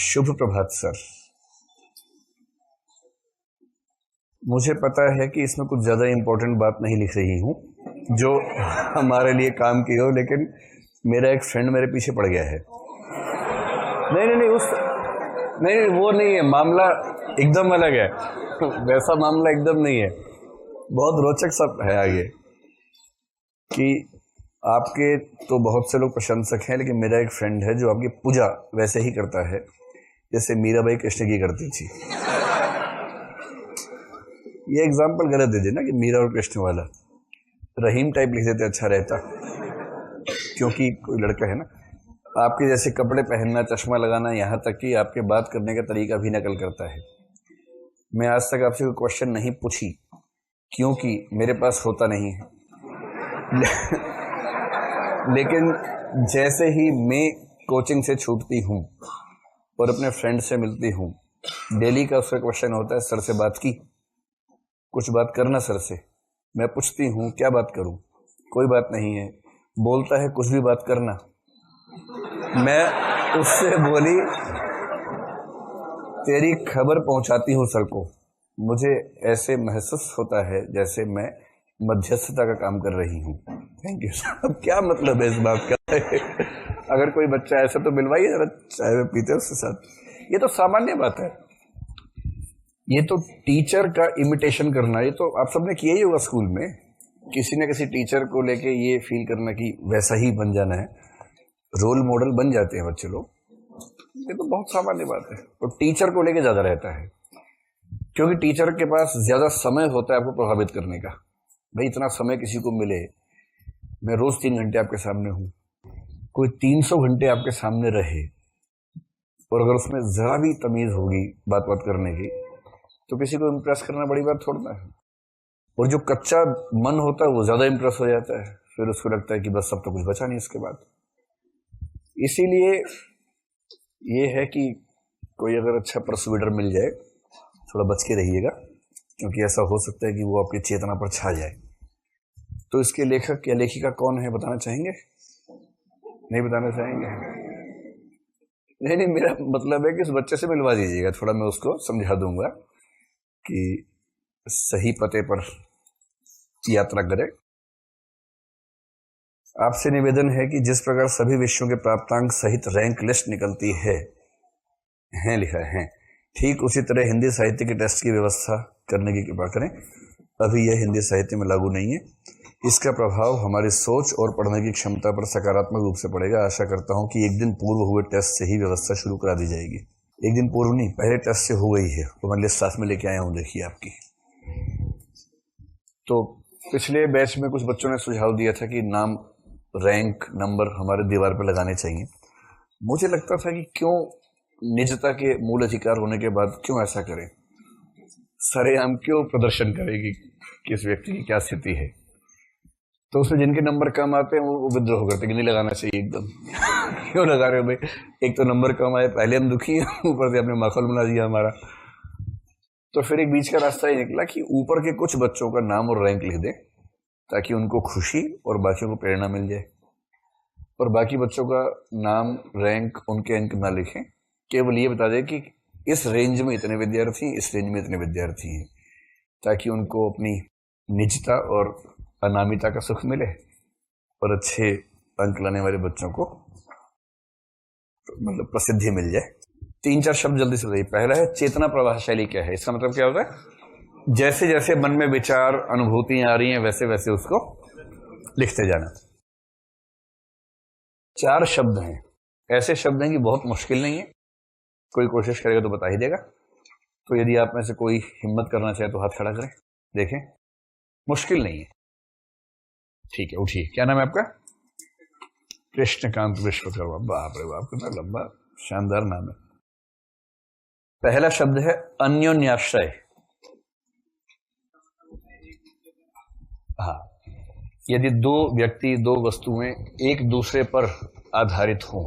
शुभ प्रभात sir. मुझे पता है कि इसमें कुछ ज़्यादा इम्पोर्टेंट बात नहीं लिख रही हूँ जो हमारे लिए काम की हो, लेकिन मेरा एक फ्रेंड मेरे पीछे पड़ गया है। नहीं, वो नहीं है, मामला एकदम अलग है। वैसा मामला एकदम नहीं है, बहुत रोचक सब है आगे कि आपके तो बहुत से लोग प्रशंसक हैं, लेकिन मेरा एक फ्रेंड है जो आपकी पूजा वैसे ही करता है जैसे मीराबाई कृष्ण की करती थी। ये एग्जाम्पल गलत दे देना कि मीरा और कृष्ण वाला, रहीम टाइप लिख देते अच्छा रहता, क्योंकि कोई लड़का है ना। आपके जैसे कपड़े पहनना, चश्मा लगाना, यहाँ तक कि आपके बात करने का तरीका भी नकल करता है। मैं आज तक आपसे कोई क्वेश्चन नहीं पूछी क्योंकि मेरे पास होता नहीं है। लेकिन जैसे ही मैं कोचिंग से छूटती हूँ और अपने फ्रेंड से मिलती हूँ, डेली का उसका क्वेश्चन होता है, सर से बात की, कुछ बात करना सर से। मैं पूछती हूँ क्या बात करूँ, कोई बात नहीं है। बोलता है कुछ भी बात करना। मैं उससे बोली तेरी खबर पहुँचाती हूँ सर को। मुझे ऐसे महसूस होता है जैसे मैं मध्यस्थता का काम कर रही हूँ। Thank you sir. अब क्या मतलब है इस बात का? अगर कोई बच्चा ऐसा तो मिलवाइए जरा, चाय में पीते उसके साथ। ये तो सामान्य बात है, ये तो टीचर का इमिटेशन करना, ये तो आप सबने किया ही होगा स्कूल में। किसी न किसी टीचर को लेके ये फील करना कि वैसा ही बन जाना है, रोल मॉडल बन जाते हैं बच्चे लोग। ये तो बहुत सामान्य बात है। और टीचर को लेके ज्यादा रहता है क्योंकि टीचर के पास ज्यादा समय होता है आपको प्रभावित करने का। भाई इतना समय किसी को मिले, मैं रोज 3 घंटे आपके सामने हूं, कोई 300 घंटे आपके सामने रहे, और अगर उसमें जरा भी तमीज होगी बात करने की, तो किसी को इम्प्रेस करना बड़ी बात थोड़ा है। और जो कच्चा मन होता है वो ज्यादा इम्प्रेस हो जाता है, फिर उसको लगता है कि बस अब तो कुछ बचा नहीं इसके बाद। इसीलिए ये है कि कोई अगर अच्छा परसुएडर मिल जाए, थोड़ा बच के रहिएगा, क्योंकि ऐसा हो सकता है कि वो आपकी चेतना पर छा जाए। तो इसके लेखक या लेखिका कौन है बताना चाहेंगे? नहीं बताना चाहेंगे? नहीं, मेरा मतलब है कि उस बच्चे से मिलवा दीजिएगा, थोड़ा मैं उसको समझा दूंगा कि सही पते पर यात्रा करे। आपसे निवेदन है कि जिस प्रकार सभी विषयों के प्राप्तांक सहित रैंक लिस्ट निकलती है लिखा है, ठीक उसी तरह हिंदी साहित्य के टेस्ट की व्यवस्था करने की कृपा करें। अभी यह हिंदी साहित्य में लागू नहीं है। इसका प्रभाव हमारी सोच और पढ़ने की क्षमता पर सकारात्मक रूप से पड़ेगा। आशा करता हूं कि एक दिन पूर्व हुए टेस्ट से ही व्यवस्था शुरू करा दी जाएगी। एक दिन पूर्व नहीं, पहले टेस्ट से हो गई है, तो मैं लिस्ट साथ में लेके आया हूं, देखिए आपकी। तो पिछले बैच में कुछ बच्चों ने सुझाव दिया था कि नाम, रैंक, नंबर हमारे दीवार पर लगाने चाहिए। मुझे लगता था कि क्यों निजता के मूल अधिकार होने के बाद क्यों ऐसा करें, सरेआम क्यों प्रदर्शन करेगी किस व्यक्ति की क्या स्थिति है। तो उसमें जिनके नंबर कम आते हैं वो विद्रोह करते कि नहीं लगाना चाहिए एकदम। क्यों लगा रहे हो भाई, एक तो नंबर कम आए, पहले हम दुखी हैं, ऊपर से आपने माखौल बना दिया हमारा। तो फिर एक बीच का रास्ता ही निकला कि ऊपर के कुछ बच्चों का नाम और रैंक लिख दें ताकि उनको खुशी और बाकियों को प्रेरणा मिल जाए, और बाकी बच्चों का नाम, रैंक, उनके अंक ना लिखें, केवल ये बता दें कि इस रेंज में इतने विद्यार्थी, इस रेंज में इतने विद्यार्थी हैं, ताकि उनको अपनी निजता और अनामिता का सुख मिले और अच्छे अंक लाने वाले बच्चों को मतलब प्रसिद्धि मिल जाए। 3-4 शब्द जल्दी से बताइए। पहला है चेतना प्रवाह शैली। क्या है इसका मतलब? क्या होता है? जैसे जैसे मन में विचार, अनुभूतियां आ रही हैं, वैसे वैसे उसको लिखते जाना। 4 शब्द हैं, ऐसे शब्द हैं कि बहुत मुश्किल नहीं है, कोई कोशिश करेगा तो बता ही देगा। तो यदि आप में से कोई हिम्मत करना चाहे तो हाथ खड़ा करें, देखें, मुश्किल नहीं है। ठीक है, उठिए। क्या नाम है आपका? कृष्णकांत विश्वकर्मा। बाप रे बाप, कितना लंबा शानदार नाम है। पहला शब्द है अन्योन्याश्रय। हाँ, यदि 2 व्यक्ति, 2 वस्तुएं एक दूसरे पर आधारित हों,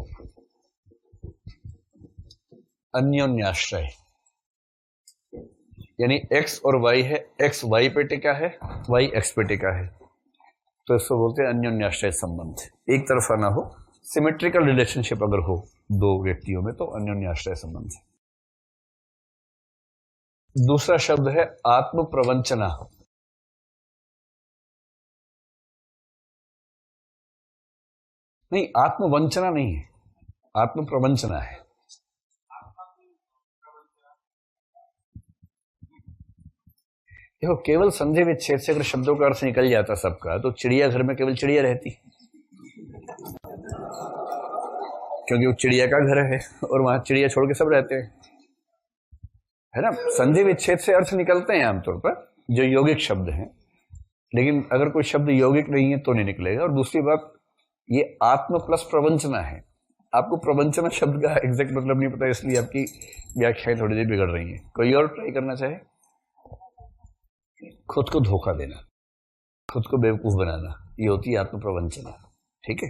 अन्योन्याश्रय, यानी x और y है, x y पे टिका है, y x पे टिका है, तो इसको बोलते हैं अन्योन्याश्रय संबंध। एक तरफा ना हो, सिमेट्रिकल रिलेशनशिप अगर हो दो व्यक्तियों में तो अन्योन्याश्रय संबंध है। दूसरा शब्द है आत्म प्रवंचना। नहीं, आत्मवंचना नहीं है, आत्म प्रवंचना है। देखो, केवल संधि विच्छेद से अगर शब्दों का अर्थ निकल जाता सबका तो चिड़ियाघर में केवल चिड़िया रहती, क्योंकि वो चिड़िया का घर है और वहां चिड़िया छोड़ के सब रहते हैं, है ना। संधि विच्छेद से अर्थ निकलते हैं आमतौर पर जो यौगिक शब्द हैं, लेकिन अगर कोई शब्द यौगिक नहीं है तो नहीं निकलेगा। और दूसरी बात, ये आत्म प्लस प्रवंचना है। आपको प्रवंचना शब्द का एग्जैक्ट मतलब नहीं पता, इसलिए आपकी व्याख्याएं थोड़ी देर बिगड़ रही हैं। कोई और ट्राई करना चाहे? खुद को धोखा देना, खुद को बेवकूफ बनाना, ये होती है आत्म प्रवंचना। ठीक है।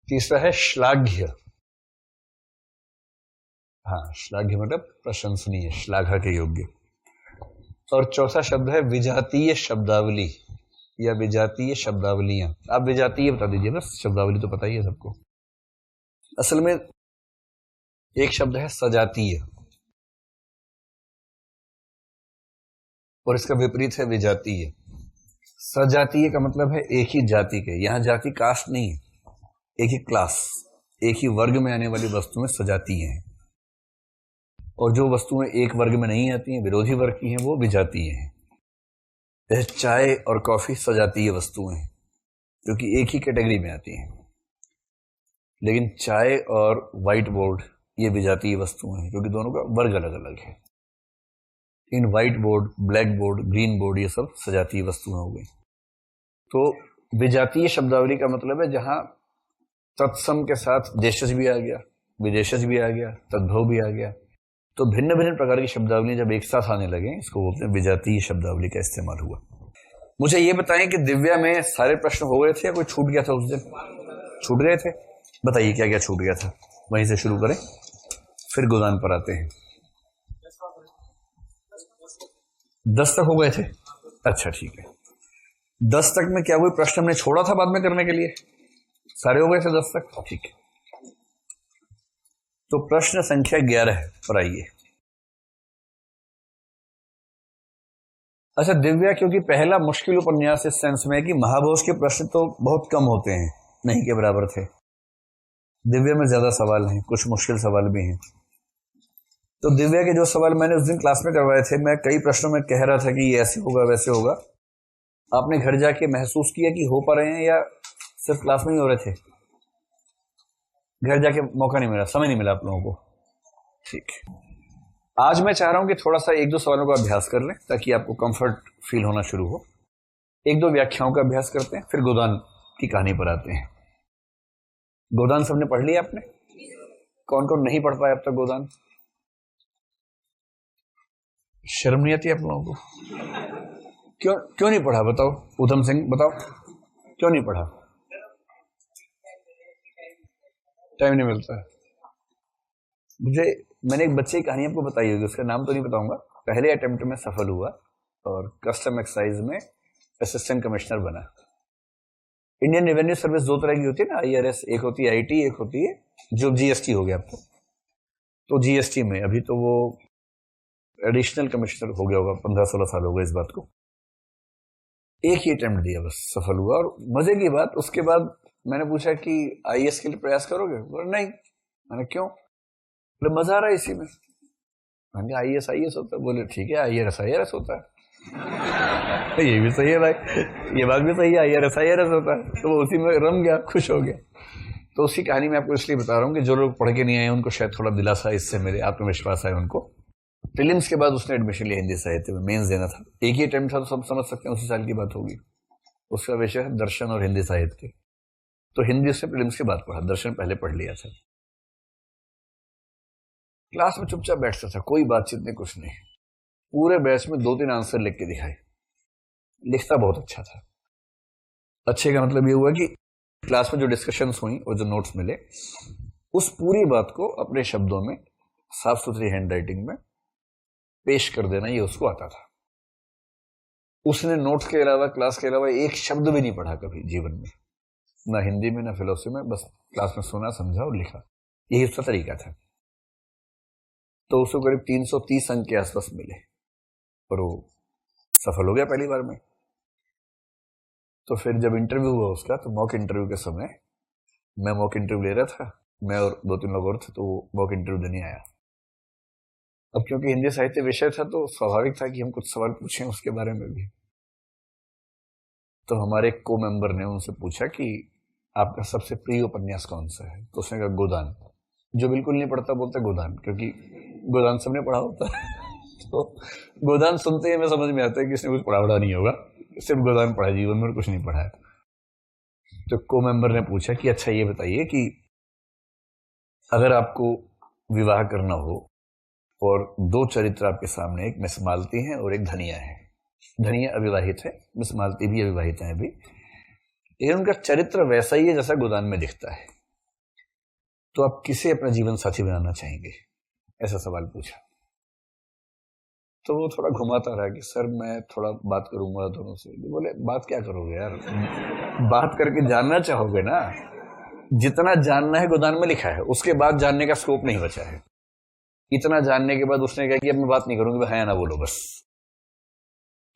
तीसरा है श्लाघ्य। हाँ, श्लाघ्य मतलब प्रशंसनीय, श्लाघा के योग्य। और चौथा शब्द है विजातीय शब्दावली या विजातीय शब्दावलियां। आप विजातीय बता दीजिए, बस शब्दावली तो पता ही है सबको। असल में एक शब्द है सजातीय और इसका विपरीत है विजातीय। सजातीय का मतलब है एक ही जाति के, यहां जाति कास्ट नहीं है, एक ही क्लास, एक ही वर्ग में आने वाली वस्तुएं सजातीय हैं। और जो वस्तुएं एक वर्ग में नहीं आती हैं, विरोधी वर्ग की हैं, वो विजातीय हैं। जैसे चाय और कॉफी सजातीय वस्तुएं हैं क्योंकि एक ही कैटेगरी में आती हैं। लेकिन चाय और व्हाइट बोर्ड ये विजातीय वस्तुएं हैं क्योंकि दोनों का वर्ग अलग अलग है। इन white board, black board, green board, ये सब सजातीय वस्तुएं हो गई। तो विजातीय शब्दावली का मतलब है जहां तत्सम के साथ देशज भी आ गया, विदेशज भी आ गया, तद्भव भी आ गया। तो भिन्न भिन्न प्रकार की शब्दावली जब एक साथ आने लगे, इसको बोलते हैं विजातीय शब्दावली का इस्तेमाल हुआ। मुझे ये बताएं कि दिव्या में सारे प्रश्न हो गए थे या कोई छूट गया था उस दिन? छूट गए थे? बताइए क्या क्या छूट गया था, वहीं से शुरू करें, फिर गोदान पर आते हैं। 10 तक हो गए थे? अच्छा, ठीक है। 10 तक में क्या कोई प्रश्न हमने छोड़ा था बाद में करने के लिए? सारे हो गए थे 10 तक? ठीक है। तो प्रश्न संख्या 11 पर आइए। अच्छा दिव्या, क्योंकि पहला मुश्किल उपन्यास इस सेंस में है कि महाभोज के प्रश्न तो बहुत कम होते हैं, नहीं के बराबर थे। दिव्या में ज्यादा सवाल हैं, कुछ मुश्किल सवाल भी हैं। तो दिव्या के जो सवाल मैंने उस दिन क्लास में करवाए थे, मैं कई प्रश्नों में कह रहा था कि ये ऐसे होगा वैसे होगा। आपने घर जाके महसूस किया कि हो पा रहे हैं या सिर्फ क्लास में ही हो रहे थे? घर जाके मौका नहीं मिला, समय नहीं मिला आप लोगों को? ठीक है। आज मैं चाह रहा हूं कि थोड़ा सा 1-2 सवालों का अभ्यास कर लें ताकि आपको कंफर्ट फील होना शुरू हो। 1-2 व्याख्याओं का अभ्यास करते हैं, फिर गोदान की कहानी पर आते हैं। गोदान सबने पढ़ लिया आपने? कौन कौन नहीं पढ़ पाया अब तक गोदान? शर्म नहीं आती आप लोगों को? क्यों नहीं पढ़ा बताओ? उधम सिंह बताओ, क्यों नहीं पढ़ा? टाइम नहीं मिलता है। मैंने एक बच्चे की कहानी आपको बताई होगी, उसका नाम तो नहीं बताऊंगा। पहले अटेम्प्ट में सफल हुआ और कस्टम एक्साइज में असिस्टेंट कमिश्नर बना। इंडियन रेवेन्यू सर्विस 2 तरह की होती है ना, IRS, एक होती है IT, एक होती है जो GST हो गया अब तो GST में अभी तो वो एडिशनल कमिश्नर हो गया होगा, 15-16 साल हो गए इस बात को। एक ही अटेम्प्ट दिया, बस सफल हुआ। और मजे की बात, उसके बाद मैंने पूछा कि IAS के लिए प्रयास करोगे? बोला नहीं। मैंने क्यों? बोले मजा आ रहा है इसी में। मैंने IAS होता है। बोले ठीक है, IRS होता है। ये भी सही है भाई, ये बात भी सही है, IRS होता है। तो वो उसी में रम गया, खुश हो गया। तो उसी कहानी में आपको इसलिए बता रहा हूँ कि जो लोग पढ़ के नहीं आए उनको शायद थोड़ा दिलासा, इससे मेरे आत्मविश्वास आए उनको। प्रीलिम्स के बाद उसने एडमिशन लिया हिंदी साहित्य में, मेंस देना था। एक ही अटेम्प्ट था तो सब समझ सकते हैं उसी साल की बात होगी। उसका विषय है दर्शन और हिंदी साहित्य। तो हिंदी उसने प्रीलिम्स के बाद पढ़ा, दर्शन पहले पढ़ लिया था। क्लास में चुपचाप बैठता था, कोई बातचीत नहीं, कुछ नहीं। पूरे बैच में 2-3 आंसर लिख के दिखाए। लिखता बहुत अच्छा था। अच्छे का मतलब ये हुआ कि क्लास में जो डिस्कशंस हुई और जो नोट्स मिले, उस पूरी बात को अपने शब्दों में साफ सुथरी हैंडराइटिंग में पेश कर देना, ये उसको आता था। उसने नोट्स के अलावा, क्लास के अलावा एक शब्द भी नहीं पढ़ा कभी जीवन में। ना हिंदी में ना फिलोसफी में, बस क्लास में सुना, समझा और लिखा, यही उसका तरीका था। तो उसको करीब 330 अंक के आसपास मिले और वो सफल हो गया पहली बार में। तो फिर जब इंटरव्यू हुआ उसका, तो मॉक इंटरव्यू के समय मैं मॉक इंटरव्यू ले रहा था, मैं और 2-3 लोग और थे, तो वो मॉक इंटरव्यू देने आया। अब क्योंकि हिंदी साहित्य विषय था तो स्वाभाविक था कि हम कुछ सवाल पूछें उसके बारे में भी। तो हमारे को मेंबर ने उनसे पूछा कि आपका सबसे प्रिय उपन्यास कौन सा है? तो उसने कहा गोदान। जो बिल्कुल नहीं पढ़ता बोलता गोदान, क्योंकि गोदान सबने पढ़ा होता है। तो गोदान सुनते ही हमें समझ में आता है कि इसने कुछ पढ़ा नहीं होगा, सिर्फ गोदान पढ़ा, जीवन में कुछ नहीं पढ़ा है। तो को मेंबर ने पूछा कि अच्छा ये बताइए कि अगर आपको विवाह करना हो और 2 चरित्र आपके सामने, एक मिस मालती है और एक धनिया है, धनिया अविवाहित है, मिस मालती भी अविवाहित है अभी, लेकिन उनका चरित्र वैसा ही है जैसा गोदान में दिखता है, तो आप किसे अपना जीवन साथी बनाना चाहेंगे? ऐसा सवाल पूछा। तो वो थोड़ा घुमाता रहा कि सर मैं थोड़ा बात करूंगा दोनों से। बोले बात क्या करोगे यार, बात करके जानना चाहोगे ना, जितना जानना है गोदान में लिखा है, उसके बाद जानने का स्कोप नहीं बचा है। इतना जानने के बाद उसने कहा कि अब मैं बात नहीं करूंगी, हाँ या ना बोलो बस।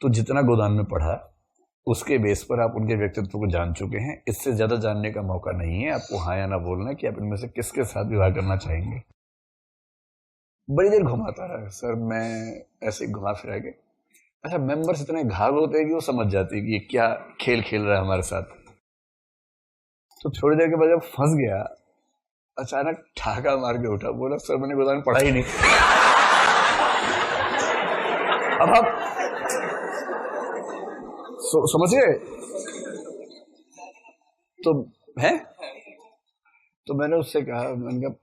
तो जितना गोदान में पढ़ा उसके बेस पर आप उनके व्यक्तित्व को जान चुके हैं, इससे ज्यादा जानने का मौका नहीं है आपको हाँ या ना बोलना है कि आप इनमें से किसके साथ विवाह करना चाहेंगे। बड़ी देर घुमाता रहा सर, मैं ऐसे घुमा फिरा के। अच्छा, मेंबर्स इतने घाघ होते हैं कि वो समझ जाते हैं कि ये क्या खेल खेल रहा है हमारे साथ। तो थोड़ी देर के बाद जब फंस गया, अचानक ठाका मार के उठा, बोला सर मैंने गोदान पढ़ा ही नहीं। अब आप समझिए तो है। तो मैंने उससे कहा, मैंने कहा,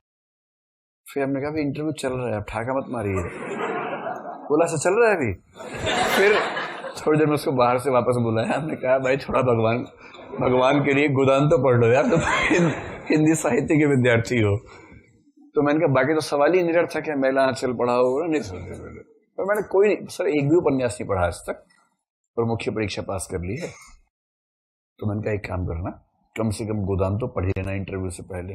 फिर हमने कहा इंटरव्यू चल रहा है, आप ठाका मत मारिए। बोला ऐसा चल रहा है अभी। फिर थोड़ी देर में उसको बाहर से वापस बुलाया, हमने कहा भाई थोड़ा भगवान के लिए गोदान तो पढ़ लो यार, तुम हिंदी साहित्य के विद्यार्थी हो। तो मैंने कहा बाकी तो सवाल ही निरर्थक है, मेला आंचल पढ़ा होगा नहीं समझे। पर मैंने कोई नहीं सर, एक भी उपन्यास नहीं पढ़ा आज तक और मुख्य परीक्षा पास कर ली है। तो मैंने कहा एक काम करना, कम से कम गोदान तो पढ़ लेना इंटरव्यू से पहले।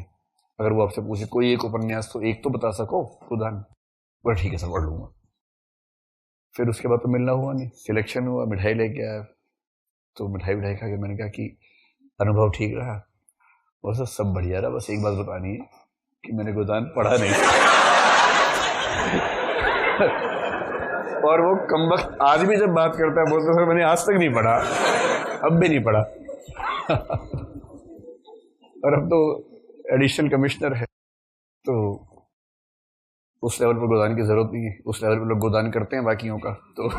अगर वो आपसे पूछे कोई एक उपन्यास तो एक तो बता सको गोदान, बोला ठीक है सर पढ़ लूंगा। फिर उसके बाद तो मिलना हुआ नहीं, सिलेक्शन हुआ, मिठाई लेके आया। तो मिठाई खा के मैंने कहा कि अनुभव ठीक रहा? और सर सब बढ़िया रहा, बस एक बात बतानी है कि मैंने गोदान पढ़ा नहीं। और वो कमबख्त आज भी जब बात करता है बोलता है सर मैंने आज तक नहीं पढ़ा, अब भी नहीं पढ़ा। और अब तो एडिशनल कमिश्नर है, तो उस लेवल पर गोदान की जरूरत नहीं है। उस लेवल पर लोग गोदान करते हैं बाकियों का, तो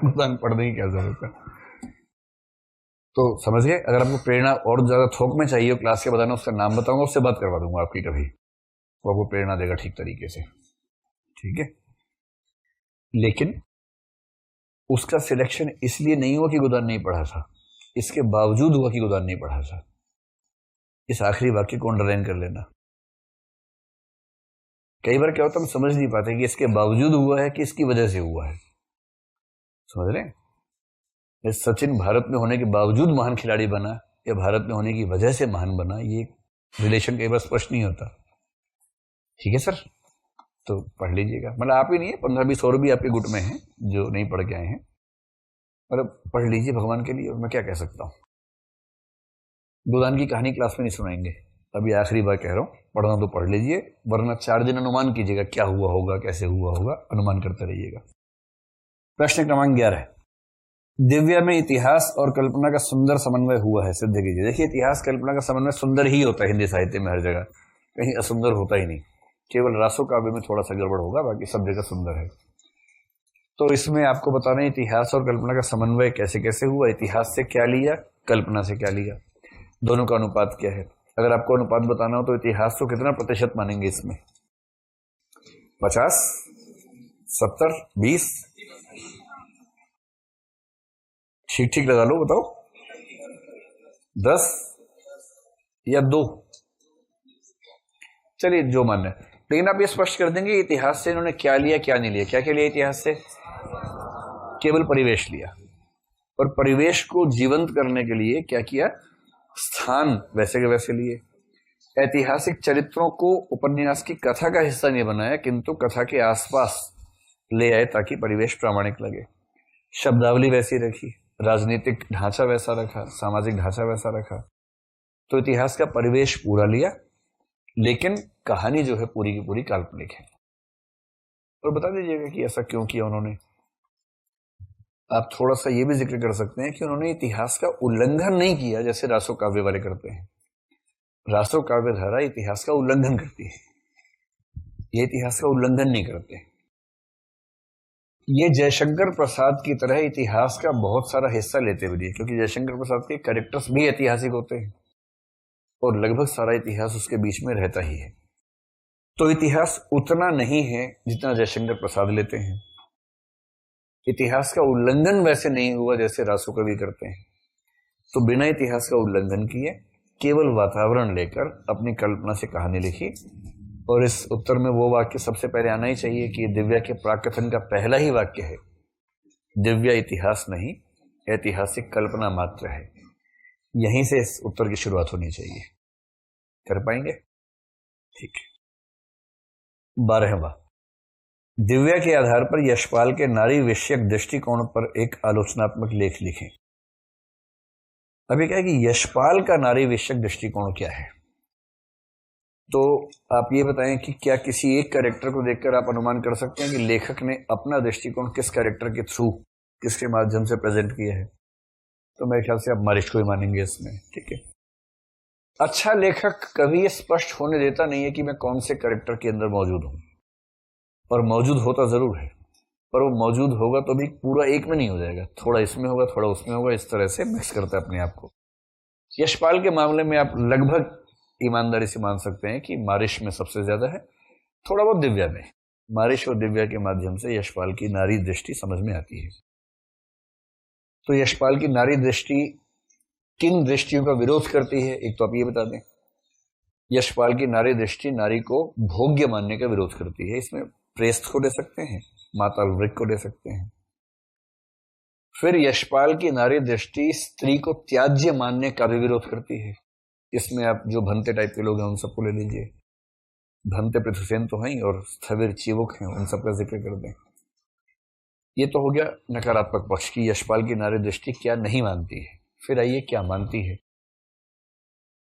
गोदान पढ़ने की क्या जरूरत है। तो समझिए, अगर आपको प्रेरणा और ज्यादा थोक में चाहिए क्लास के बताना, उसका नाम बताऊंगा, उससे बात करवा दूंगा आपकी कभी, वो आपको प्रेरणा देगा ठीक तरीके से, ठीक है। लेकिन उसका सिलेक्शन इसलिए नहीं हुआ कि गोदान नहीं पढ़ा था, इसके बावजूद हुआ कि गोदान नहीं पढ़ा था। इस आखिरी वाक्य को अंडरलाइन कर लेना। कई बार क्या होता है हम समझ नहीं पाते कि इसके बावजूद हुआ है कि इसकी वजह से हुआ है। समझ रहे हैं? सचिन भारत में होने के बावजूद महान खिलाड़ी बना या भारत में होने की वजह से महान बना, ये रिलेशन कई बार स्पष्ट नहीं होता। ठीक है सर, तो पढ़ लीजिएगा। मतलब आप ही नहीं है, 15-20 और भी आपके गुट में हैं जो नहीं पढ़ के आए हैं। मतलब पढ़ लीजिए भगवान के लिए, और मैं क्या कह सकता हूँ। गोदान की कहानी क्लास में नहीं सुनाएंगे, अभी आखिरी बार कह रहा हूँ, पढ़ना तो पढ़ लीजिए, वरना 4 दिन अनुमान कीजिएगा क्या हुआ होगा, कैसे हुआ होगा, अनुमान करते रहिएगा। प्रश्न क्रमांक 11, दिव्या में इतिहास और कल्पना का सुंदर समन्वय हुआ है, सिद्ध कीजिए। देखिए, इतिहास कल्पना का समन्वय सुंदर ही होता है हिंदी साहित्य में, हर जगह कहीं असुंदर होता ही नहीं। केवल रासो काव्य में थोड़ा सा गड़बड़ होगा, बाकी सब जगह सुंदर है। तो इसमें आपको बताना है इतिहास और कल्पना का समन्वय कैसे कैसे हुआ, इतिहास से क्या लिया, कल्पना से क्या लिया, दोनों का अनुपात क्या है। अगर आपको अनुपात बताना हो तो इतिहास को कितना प्रतिशत मानेंगे इसमें? 50, 70, 20? ठीक ठीक लगा लो, बताओ 10 या 2? चलिए जो मानना है, लेकिन आप ये स्पष्ट कर देंगे इतिहास से इन्होंने क्या लिया क्या नहीं लिया। क्या क्या लिया इतिहास से? केवल परिवेश लिया, और परिवेश को जीवंत करने के लिए क्या किया? स्थान वैसे के वैसे लिए। ऐतिहासिक चरित्रों को उपन्यास की कथा का हिस्सा नहीं बनाया, किंतु कथा के आसपास ले आए ताकि परिवेश प्रामाणिक लगे। शब्दावली वैसी रखी, राजनीतिक ढांचा वैसा रखा, सामाजिक ढांचा वैसा रखा। तो इतिहास का परिवेश पूरा लिया, लेकिन कहानी जो है पूरी की पूरी काल्पनिक है। और बता दीजिएगा कि ऐसा क्यों किया उन्होंने। आप थोड़ा सा ये भी जिक्र कर सकते हैं कि उन्होंने इतिहास का उल्लंघन नहीं किया जैसे रासो काव्य वाले करते हैं। रासो काव्य धारा इतिहास का उल्लंघन करती है, ये इतिहास का उल्लंघन नहीं करते। ये जयशंकर प्रसाद की तरह इतिहास का बहुत सारा हिस्सा लेते हुए, क्योंकि जयशंकर प्रसाद के कैरेक्टर्स भी ऐतिहासिक होते हैं और लगभग सारा इतिहास उसके बीच में रहता ही है। तो इतिहास उतना नहीं है जितना जयशंकर प्रसाद लेते हैं। इतिहास का उल्लंघन वैसे नहीं हुआ जैसे रासो कवि करते हैं। तो बिना इतिहास का उल्लंघन किए केवल वातावरण लेकर अपनी कल्पना से कहानी लिखी। और इस उत्तर में वो वाक्य सबसे पहले आना ही चाहिए कि दिव्या के प्राकथन का पहला ही वाक्य है, दिव्या इतिहास नहीं ऐतिहासिक कल्पना मात्र है। यहीं से इस उत्तर की शुरुआत होनी चाहिए। कर पाएंगे? ठीक है। 12वां, दिव्या के आधार पर यशपाल के नारी विषयक दृष्टिकोण पर एक आलोचनात्मक लेख लिखें। अभी क्या है कि यशपाल का नारी विषयक दृष्टिकोण क्या है, तो आप ये बताएं कि क्या किसी एक कैरेक्टर को देखकर आप अनुमान कर सकते हैं कि लेखक ने अपना दृष्टिकोण किस कैरेक्टर के थ्रू, किसके माध्यम से प्रेजेंट किया है। तो मेरे ख्याल से आप मारिश को ही मानेंगे इसमें। ठीक है। अच्छा लेखक कभी ये स्पष्ट होने देता नहीं है कि मैं कौन से कैरेक्टर के अंदर मौजूद हूं, और मौजूद होता जरूर है, पर वो मौजूद होगा तो भी पूरा एक में नहीं हो जाएगा, थोड़ा इसमें होगा थोड़ा उसमें होगा, इस तरह से मिक्स करता है अपने आप को। यशपाल के मामले में आप लगभग ईमानदारी से मान सकते हैं कि मारिश में सबसे ज्यादा है, थोड़ा बहुत दिव्या में। मारिश और दिव्या के माध्यम से यशपाल की नारी दृष्टि समझ में आती है। तो यशपाल की नारी दृष्टि किन दृष्टियों का विरोध करती है, एक तो आप ये बता दें। यशपाल की नारी दृष्टि नारी को भोग्य मानने का विरोध करती है। इसमें प्रेस्त को दे सकते हैं, माता वृक को दे सकते हैं। फिर यशपाल की नारी दृष्टि स्त्री को त्याज्य मानने का भी विरोध करती है। इसमें आप जो भंते टाइप के लोग हैं उन सबको ले लीजिए, भंते पृथुसेन तो हैं और स्थविर चिवुक हैं, उन सबका जिक्र कर दें। ये तो हो गया नकारात्मक पक्ष की यशपाल की नारी दृष्टि क्या नहीं मानती है। फिर आइए क्या मानती है।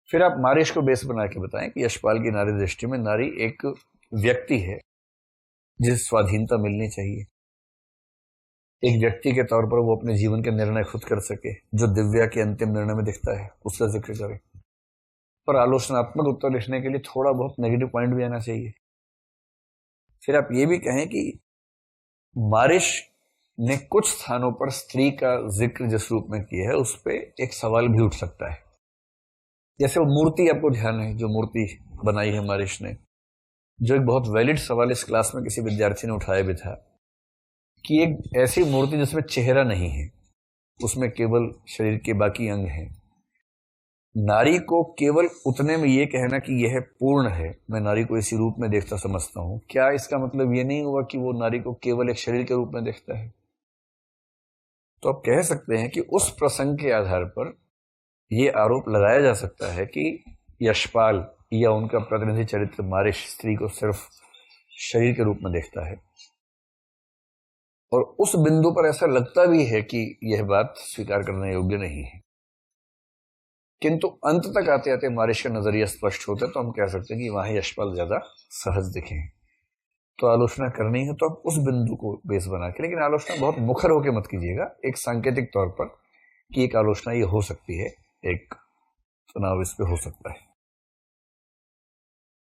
फिर आप मारिश को बेस बना के बताएं कि यशपाल की नारी दृष्टि में नारी एक व्यक्ति है जिसे स्वाधीनता मिलनी चाहिए, एक व्यक्ति के तौर पर वो अपने जीवन के निर्णय खुद कर सके, जो दिव्या के अंतिम निर्णय में दिखता है उसका जिक्र करें। पर आलोचनात्मक उत्तर लिखने के लिए थोड़ा बहुत नेगेटिव पॉइंट भी आना चाहिए। फिर आप ये भी कहें कि मारिश ने कुछ स्थानों पर स्त्री का जिक्र जिस रूप में किया है उस पर एक सवाल भी उठ सकता है। जैसे वो मूर्ति, आपको ध्यान है जो मूर्ति बनाई है मारिश ने, जो एक बहुत वैलिड सवाल इस क्लास में किसी विद्यार्थी ने उठाया भी था कि एक ऐसी मूर्ति जिसमें चेहरा नहीं है, उसमें केवल शरीर के बाकी अंग हैं, नारी को केवल उतने में ये कहना कि यह पूर्ण है, मैं नारी को इसी रूप में देखता समझता हूं, क्या इसका मतलब ये नहीं हुआ कि वो नारी को केवल एक शरीर के रूप में देखता है? तो आप कह सकते हैं कि उस प्रसंग के आधार पर यह आरोप लगाया जा सकता है कि यशपाल या उनका प्रतिनिधि चरित्र मारिश स्त्री को सिर्फ शरीर के रूप में देखता है। और उस बिंदु पर ऐसा लगता भी है कि यह बात स्वीकार करने योग्य नहीं है, किंतु अंत तक आते आते मारिश का नजरिया स्पष्ट होता है, तो हम कह सकते हैं कि वहां यशपाल ज्यादा सहज दिखे। तो आलोचना करनी है तो आप उस बिंदु को बेस बना के, लेकिन आलोचना बहुत मुखर होकर मत कीजिएगा, एक सांकेतिक तौर पर कि एक आलोचना ये हो सकती है, एक चुनाव इस पे हो सकता है।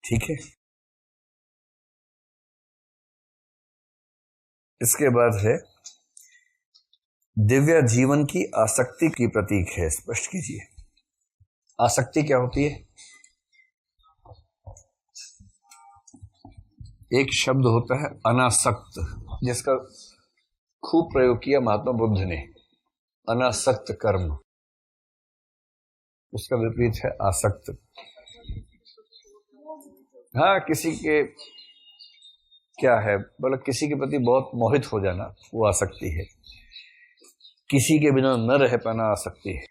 ठीक है। इसके बाद है दिव्या जीवन की आसक्ति की प्रतीक है, स्पष्ट कीजिए। आसक्ति क्या होती है? एक शब्द होता है अनासक्त, जिसका खूब प्रयोग किया महात्मा बुद्ध ने, अनासक्त कर्म, उसका विपरीत है आसक्त। हाँ, किसी के क्या है, मतलब किसी के प्रति बहुत मोहित हो जाना, वो आसक्ति है। किसी के बिना न रह पाना आसक्ति है।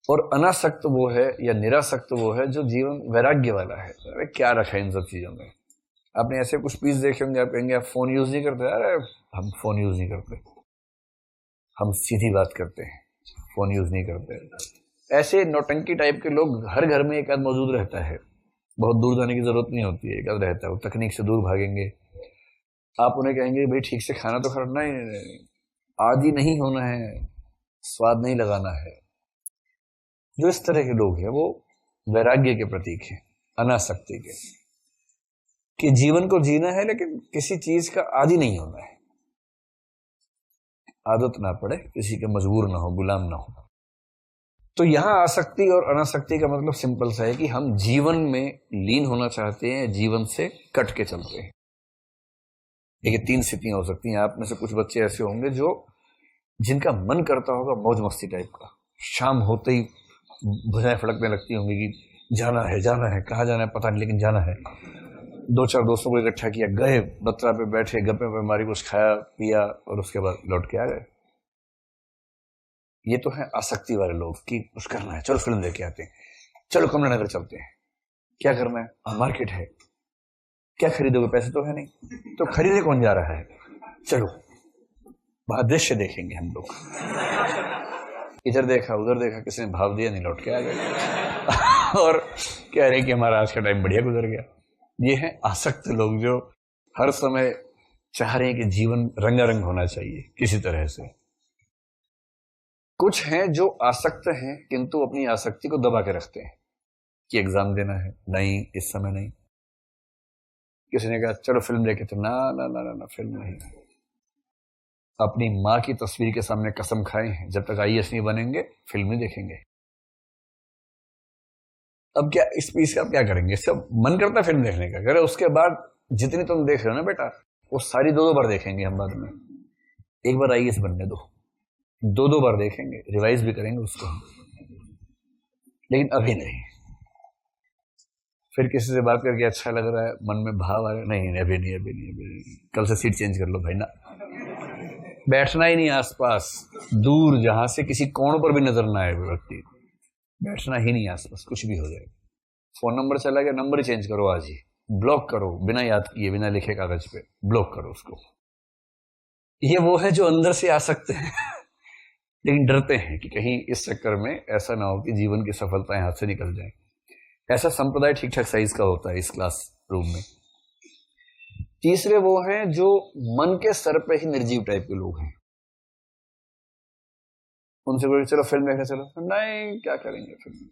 और अनासक्त वो है या निरासक्त वो है जो जीवन वैराग्य वाला है। अरे क्या रखा है इन सब चीजों में। आपने ऐसे कुछ पीस देखे होंगे, आप कहेंगे आप फोन यूज नहीं करते। अरे हम फोन यूज नहीं करते, हम सीधी बात करते हैं, फोन यूज नहीं करते। ऐसे नौटंकी टाइप के लोग हर घर में एक आध मौजूद रहता है, बहुत दूर जाने की जरूरत नहीं होती है, एक आध रहता है, वो तकनीक से दूर भागेंगे। आप उन्हें कहेंगे भाई ठीक से खाना तो खाना, नहीं, आदि नहीं होना है, स्वाद नहीं लगाना है। जो इस तरह के लोग हैं वो वैराग्य के प्रतीक हैं, अनासक्ति के, कि जीवन को जीना है लेकिन किसी चीज का आदि नहीं होना है, आदत ना पड़े, किसी के मजबूर ना हो, गुलाम ना हो। तो यहां आसक्ति और अनासक्ति का मतलब सिंपल सा है कि हम जीवन में लीन होना चाहते हैं, जीवन से कट के चलते हैं। देखिए 3 स्थितियां हो सकती हैं। आप में से कुछ बच्चे ऐसे होंगे जो जिनका मन करता होगा मौज मस्ती टाइप का, शाम होते ही भुजाएं फड़कने लगती होंगी कि जाना है, कहाँ जाना है पता नहीं, लेकिन जाना है। 2-4 दोस्तों को इकट्ठा किया, गए, बत्रा पे बैठे, गप्पे पे मारी, कुछ खाया पिया और उसके बाद लौट के आ गए। ये तो है आसक्ति वाले लोग कि कुछ करना है, चलो फिल्म देख के आते हैं, चलो कमला नगर चलते हैं, क्या करना है, मार्केट है, क्या खरीदोगे, पैसे तो है नहीं, तो खरीदे कौन जा रहा है, चलो बाहर दृश्य देखेंगे हम लोग। इधर देखा उधर देखा, किसी ने भाव दिया नहीं, लौट के आ गए और कह रहे कि हमारा आज का टाइम बढ़िया गुजर गया। ये है आसक्त लोग जो हर समय चाह रहे हैं कि जीवन रंगारंग होना चाहिए किसी तरह से। कुछ हैं जो आसक्त हैं किंतु अपनी आसक्ति को दबा के रखते हैं कि एग्जाम देना है, नहीं इस समय नहीं। किसी ने कहा चलो फिल्म देखे, तो ना ना ना ना, ना फिल्म नहीं। अपनी माँ की तस्वीर के सामने कसम खाए हैं जब तक आईएएस नहीं बनेंगे फिल्म नहीं देखेंगे। अब क्या इस पीस का आप क्या करेंगे, सब मन करता है फिल्म देखने का, अगर उसके बाद जितनी तुम देख रहे हो ना बेटा, वो सारी 2-2 बार देखेंगे हम बाद में। एक बार आईएएस बनने दो, 2-2 बार देखेंगे, रिवाइज भी करेंगे उसको, लेकिन अभी नहीं। फिर किसी से बात करके अच्छा लग रहा है, मन में भाव आ रहा है, नहीं अभी नहीं, कल से सीट चेंज कर लो भाई ना। बैठना ही नहीं आसपास, दूर, जहां से किसी कोण पर भी नजर ना आए व्यक्ति, बैठना ही नहीं आसपास, कुछ भी हो जाए। फोन नंबर चला गया, नंबर ही चेंज करो आज ही, ब्लॉक करो, बिना याद किए, बिना लिखे कागज पे ब्लॉक करो उसको। ये वो है जो अंदर से आ सकते हैं लेकिन डरते हैं कि कहीं इस चक्कर में ऐसा ना हो कि जीवन की सफलताएं हाथ से निकल जाएं। ऐसा संप्रदाय ठीक ठाक साइज का होता है इस क्लास रूम में। तीसरे वो हैं जो मन के स्तर पे ही निर्जीव टाइप के लोग हैं। उनसे बोले चलो फिल्म देखने चलो, नहीं क्या करेंगे फिल्म,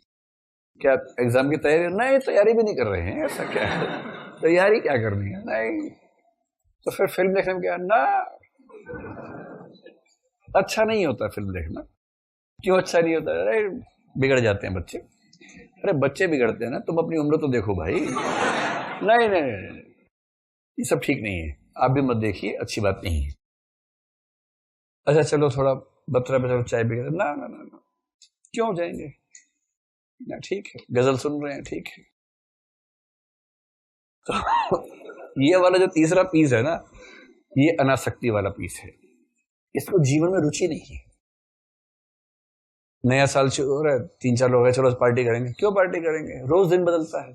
क्या एग्जाम की तैयारी, नहीं तैयारी भी नहीं कर रहे हैं, ऐसा क्या है, तैयारी क्या करनी है, नहीं तो फिर फिल्म देखने में क्या ना, अच्छा नहीं होता फिल्म देखना। क्यों अच्छा नहीं होता, अरे बिगड़ जाते हैं बच्चे। अरे बच्चे बिगड़ते हैं ना, तुम अपनी उम्र तो देखो भाई। नहीं नहीं नहीं, ये सब ठीक नहीं है, आप भी मत देखिए, अच्छी बात नहीं है। अच्छा चलो थोड़ा बतरा बतरा चाय पी, ना ना ना ना, क्यों जाएंगे ना, ठीक है गजल सुन रहे हैं, ठीक है। तो ये वाला जो तीसरा पीस है ना, ये अनासक्ति वाला पीस है। इसको जीवन में रुचि नहीं है। नया साल शुरू हो रहा है, 3-4 लोग हैं, चलो पार्टी करेंगे, क्यों पार्टी करेंगे, रोज दिन बदलता है,